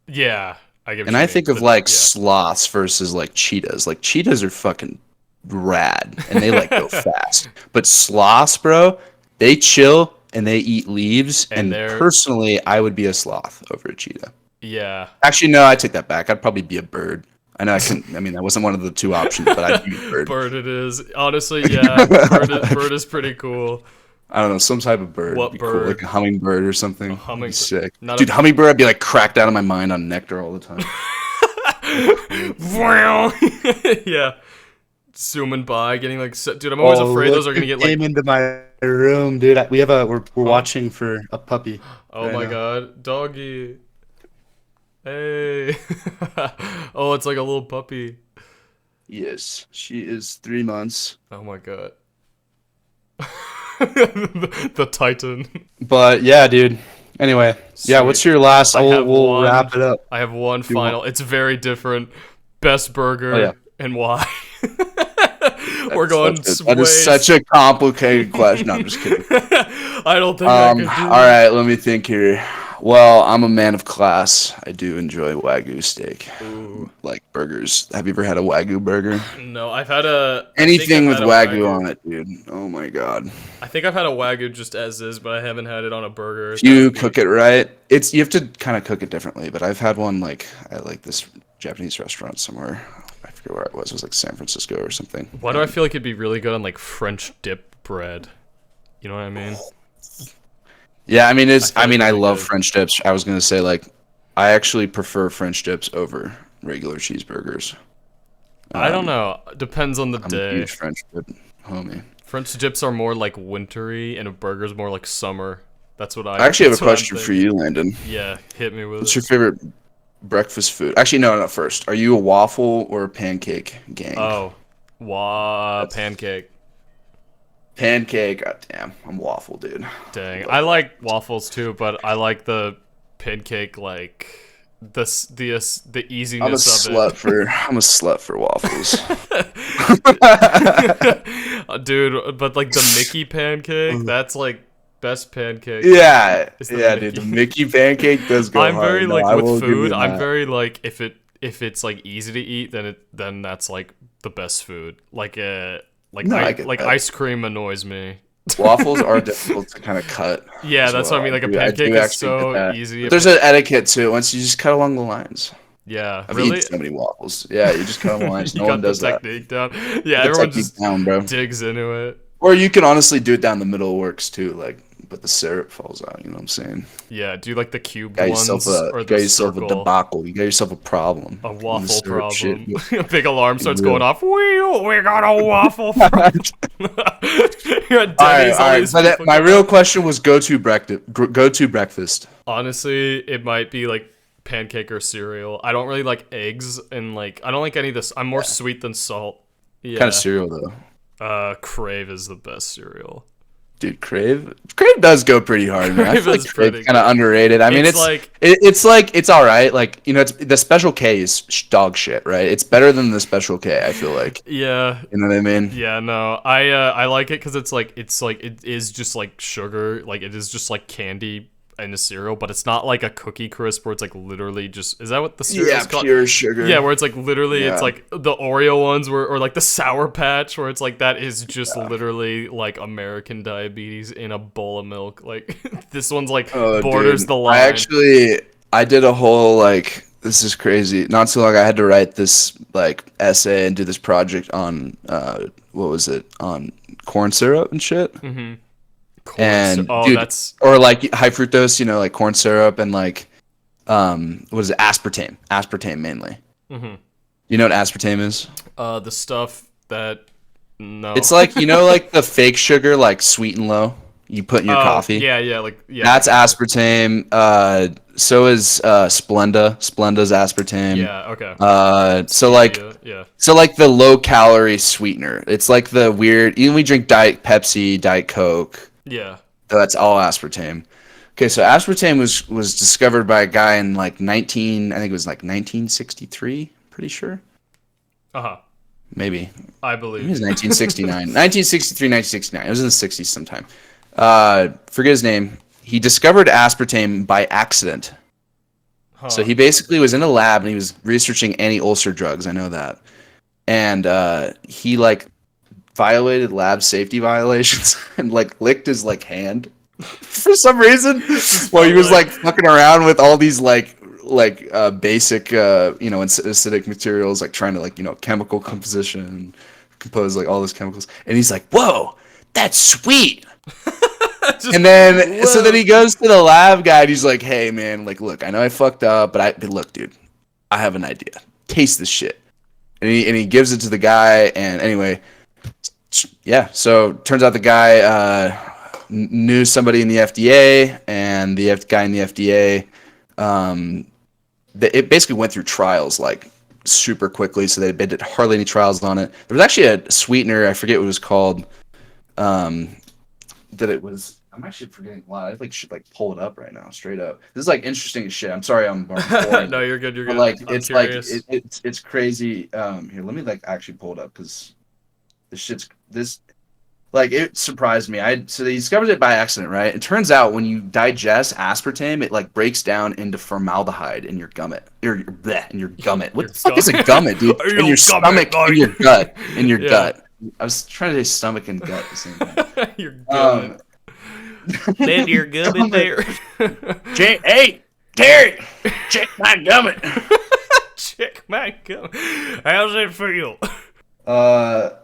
Yeah. I think of sloths versus like cheetahs. Like cheetahs are fucking rad and they go fast. But sloths, bro, they chill and they eat leaves. And personally, I would be a sloth over a cheetah. Yeah. Actually, no, I take that back. I'd probably be a bird. I know that wasn't one of the two options, but I'd be a bird. Bird it is. Honestly, yeah. Bird is pretty cool. I don't know, some type of bird. What bird? Cool, like a hummingbird or something. A hummingbird. Sick. Dude, hummingbird, I'd be like cracked out of my mind on nectar all the time. Yeah. Zooming by, getting like, dude, I'm always afraid those are gonna get like. Came into my room, dude. We're watching for a puppy. Oh my god, doggy. Hey. Oh, it's like a little puppy. Yes, she is 3 months. Oh my god. the Titan. But yeah, dude. Anyway, Sweet. Yeah. What's your last? We'll wrap it up. I have one final. It's very different. Best burger and why? We're going. That is such a complicated question. No, I'm just kidding. I don't think I could do all right, let me think here. Well, I'm a man of class. I do enjoy Wagyu steak. Ooh. Like burgers. Have you ever had a Wagyu burger? No, I've had anything with Wagyu on it, dude. Oh my god. I think I've had a Wagyu just as is, but I haven't had it on a burger. If you cook it right, you have to kind of cook it differently. But I've had one at like this Japanese restaurant somewhere. I forget where it was. It was like San Francisco or something. Why do I feel like it'd be really good on like French dip bread? You know what I mean? Yeah, I mean I love French dips. I was gonna say I actually prefer French dips over regular cheeseburgers. I don't know. Depends on the day. I'm a huge French dip homie. French dips are more like wintry, and a burger's more like summer. That's what I actually have a question for you, Landon. Yeah, hit me with What's your favorite breakfast food? Actually, no. First, are you a waffle or a pancake gang? Oh, pancake. Pancake, god damn, I'm waffle, dude. Dang, I like waffles too, but I like the pancake, like the easiness of it. I'm a slut for waffles. Dude, but like the Mickey pancake, that's like Best pancake. Yeah, is the yeah, Mickey. dude. The Mickey pancake does go I'm hard. very No, like I with will give you food. I'm that. very like if it's like easy to eat, then that's like the best food. No, I get that. Ice cream annoys me. Waffles are difficult to kind of cut. Yeah, as that's what I well. mean. Like a I pancake do is actually get so that. easy. But there's an etiquette to it. Once you just cut along the lines. Yeah, I've really. eaten so many waffles. Yeah, you just cut along the lines. You No one got the does that. technique down. Yeah, The everyone technique just down, bro. digs into it. Or you can honestly do it down the middle works too, like, but the syrup falls out. You know what I'm saying? Yeah, do you like the cubed Got ones yourself or you the got yourself a circle? debacle. You got yourself a problem. A When the waffle syrup shit- problem. A big alarm starts Real. going off. We got a waffle problem. You're at All right, Denny's, all right. these But people my come real up. question was go-to breakfast. Go-to breakfast. Honestly, it might be like pancake or cereal. I don't really like eggs and like I don't like any of this. I'm more sweet than salt. Yeah. Kind of cereal though. Crave is the best cereal. Dude, Crave does go pretty hard, man. I Crave feel like is pretty Crave's kind of underrated. I mean, It's it's like it's all right. Like, you know, it's the Special K is dog shit, right? It's better than the Special K. I feel like. Yeah. You know what I mean? Yeah, no, I like it because it is just like sugar, like it is just like candy in a cereal, but it's not like a Cookie Crisp where it's like literally just is that what the cereal is called? Pure sugar. Yeah, where it's like literally Yeah. it's like the Oreo ones or like the Sour Patch where it's like that is just literally like American diabetes in a bowl of milk. Like this one's like Oh, borders dude. the line. I did a whole like this is crazy. Not too long. I had to write this like essay and do this project on what was it on corn syrup and shit. Mm-hmm. And oh, dude, that's or like high fructose, you know, like corn syrup and like what is it? Aspartame mainly. mm-hmm. You know what aspartame is? The stuff that no. It's like, you know, like the fake sugar, like sweet and low you put in your coffee. Yeah, yeah. That's aspartame. So is Splenda. Splenda's aspartame. Yeah, okay. So like the low calorie sweetener. It's like the weird. Even we drink Diet Pepsi, Diet Coke. Yeah. That's all aspartame. Okay, so aspartame was discovered by a guy in like I think it was like 1963. Pretty sure. Uh-huh. Maybe. I It believe. was 1969. 1963, 1969. It was in the 60s sometime. Forget his name. He discovered aspartame by accident. Huh. So he basically was in a lab and he was researching anti-ulcer drugs. I know that. And he like violated lab safety violations and like licked his like hand for some reason while he was like fucking around with all these like basic you know acidic materials, like trying to like, you know, chemical composition, compose like all those chemicals. And he's like, whoa, that's sweet. And then so then he goes to the lab guy and he's like, hey man, like look, I know I fucked up, but look dude, I have an idea, taste this shit. And he gives it to the guy, and anyway, yeah, so turns out the guy knew somebody in the FDA, and the guy in the FDA it basically went through trials like super quickly, so they did hardly any trials on it. There was actually a sweetener, I forget what it was called, that it was. I'm actually forgetting a lot. I like should like pull it up right now, straight up. This is like interesting as shit. I'm sorry, I'm boring. No, you're good. You're But good. like I'm it's curious. like it's crazy. Here, let me like actually pull it up because this like it surprised me. So they discovered it by accident, right? It turns out when you digest aspartame, it like breaks down into formaldehyde in your gummet. In your gummet. What the fuck is a gummet, dude? In your stomach, in your gut, in your gut. I was trying to say stomach and gut at the same time. You're good. Then you're good in there. Hey, Terry, check my gummet. Check my gum. How's it feel?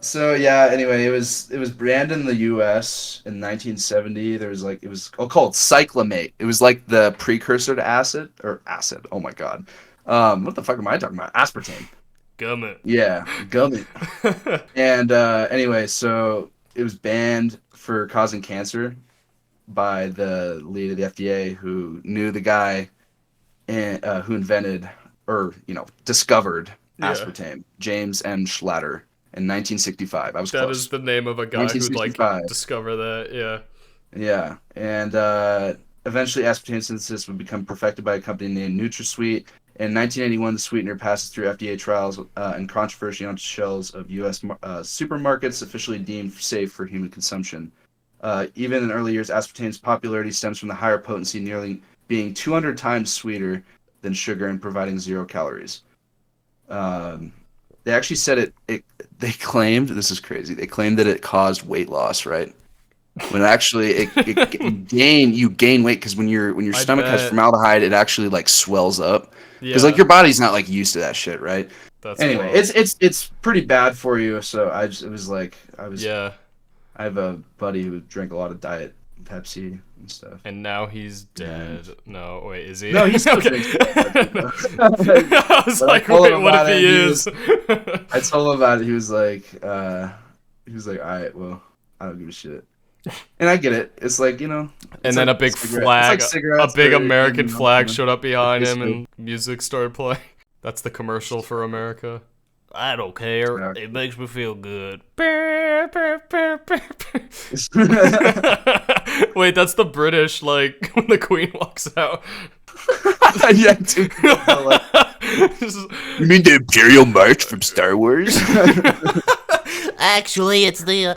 So yeah, anyway, it was banned in the US in 1970. There was like, it was called cyclamate. It was like the precursor to acid. Oh my god. What the fuck am I talking about? Aspartame. Gummit. Yeah, gummet. And anyway, so it was banned for causing cancer by the lead of the FDA, who knew the guy and who invented or, you know, discovered aspartame, James M. Schlatter, in 1965. I was close. That is the name of a guy who'd like 1965. discover that. Yeah. Yeah, and eventually aspartame synthesis would become perfected by a company named NutraSweet. In 1981, the sweetener passes through FDA trials and controversy on shelves of U.S. Supermarkets, officially deemed safe for human consumption. Even in early years, aspartame's popularity stems from the higher potency, nearly being 200 times sweeter than sugar and providing 0 calories. They actually said they claimed, this is crazy, they claimed that it caused weight loss, right? When actually you gain weight because when your stomach has formaldehyde, it actually like swells up because like your body's not like used to that shit, right? Anyway, it's pretty bad for you. So I have a buddy who drank a lot of Diet Pepsi and stuff. And now he's dead. Yeah. No, wait, is he? No, he's still okay. I was like, wait, what if he is? I told him about it. He was like, all right, well, I don't give a shit. And I get it. It's like, you know. And then a big flag, a big American flag showed up behind him and music started playing. That's the commercial for America. I don't care. It makes me feel good. Wait, that's the British, like, when the Queen walks out. Yeah, dude. You mean the Imperial March from Star Wars? Actually, it's the.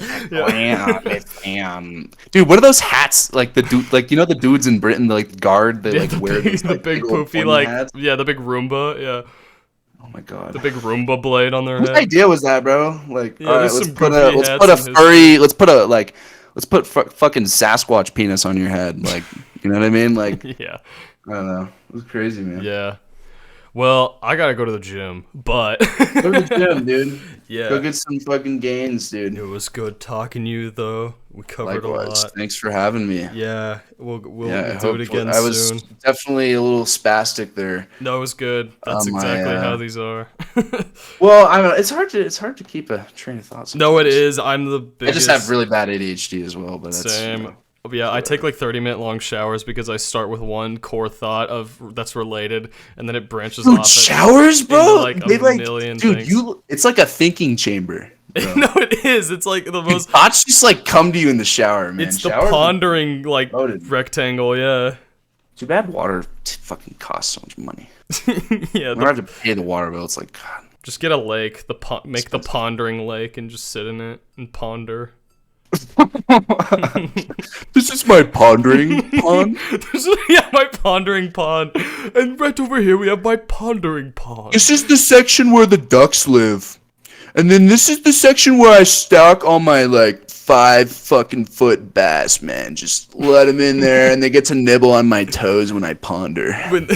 Dude, what are those hats? Like the dude, like you know the dudes in Britain, like guard, they like wear those, the big poofy, like hats? Yeah, the big Roomba, yeah. Oh my god, the big Roomba blade on their head. What idea was that, bro? Like, yeah, all right, let's put fucking Sasquatch penis on your head, like, you know what I mean? Like, yeah, I don't know, it was crazy, man. Yeah. Well, I gotta go to the gym, but go to the gym, dude. Yeah, go get some fucking gains, dude. It was good talking to you, though. We covered Likewise. A lot. Thanks for having me. Yeah, we'll do it again soon. I was definitely a little spastic there. No, it was good. That's exactly how these are. Well, I don't know. It's hard to keep a train of thought. No, it is. I'm the biggest. I just have really bad ADHD as well, but that's same. You know, yeah, I take like 30-minute long showers because I start with one core thought that's related, and then it branches off. Showers, bro. Into like a million things. It's like a thinking chamber. No, it is. It's like the most. Thoughts just like come to you in the shower, man. It's the pondering like rectangle, yeah. Too bad water fucking costs so much money. Yeah, I have to pay the water bill. It's like, God. Just get a lake, make the pondering lake, and just sit in it and ponder. This is my pondering pond. Yeah, my pondering pond. And right over here we have my pondering pond. This is the section where the ducks live. And then this is the section where I stock all my like 5 fucking foot bass, man. Just let them in there and they get to nibble on my toes when I ponder.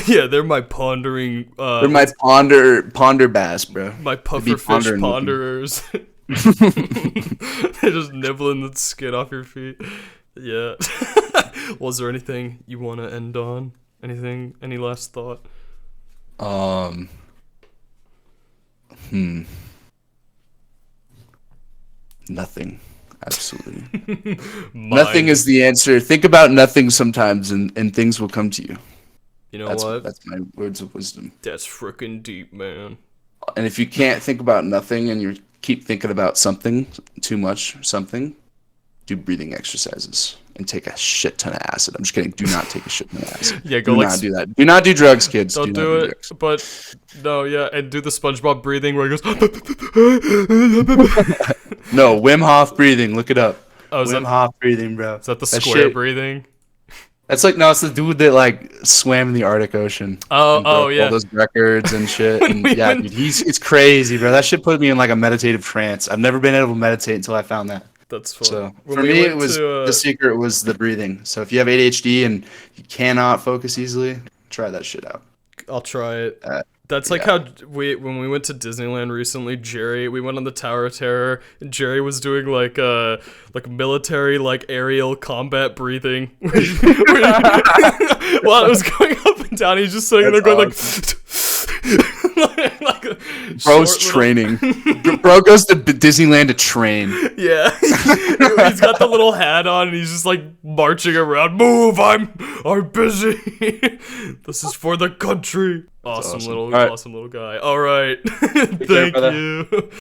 Yeah, they're my pondering they're my ponder bass, bro. My pufferfish ponderers. They're just nibbling the skin off your feet. Yeah. Was there anything you want to end on? Any last thought? Nothing. Absolutely. Nothing is the answer. Think about nothing sometimes and things will come to you. You know what? That's my words of wisdom. That's freaking deep, man. And if you can't think about nothing and you keep thinking about something too much, do breathing exercises and take a shit ton of acid. I'm just kidding. Do not take a shit ton of acid. Yeah, do not do that. Do not do drugs, kids. Don't do it. Drugs. But no, yeah, and do the SpongeBob breathing where he goes. No, Wim Hof breathing. Look it up. Oh, Wim Hof breathing, bro. Is that the square breathing? That's like it's the dude that like swam in the Arctic Ocean. Oh, yeah. All those records and shit. And dude, it's crazy, bro. That shit put me in like a meditative trance. I've never been able to meditate until I found that. That's fun. So for me, it was the secret was the breathing. So if you have ADHD and you cannot focus eeasily, try that shit out. I'll try it. That's like how when we went to Disneyland recently, we went on the Tower of Terror, and Jerry was doing like military like aerial combat breathing. While it was going up and down, he's just sitting there going like bro's training. Bro goes to Disneyland to train. Yeah, he's got the little hat on, and he's just like marching around. Move! I'm busy. This is for the country. Awesome little guy. All right. Thank you.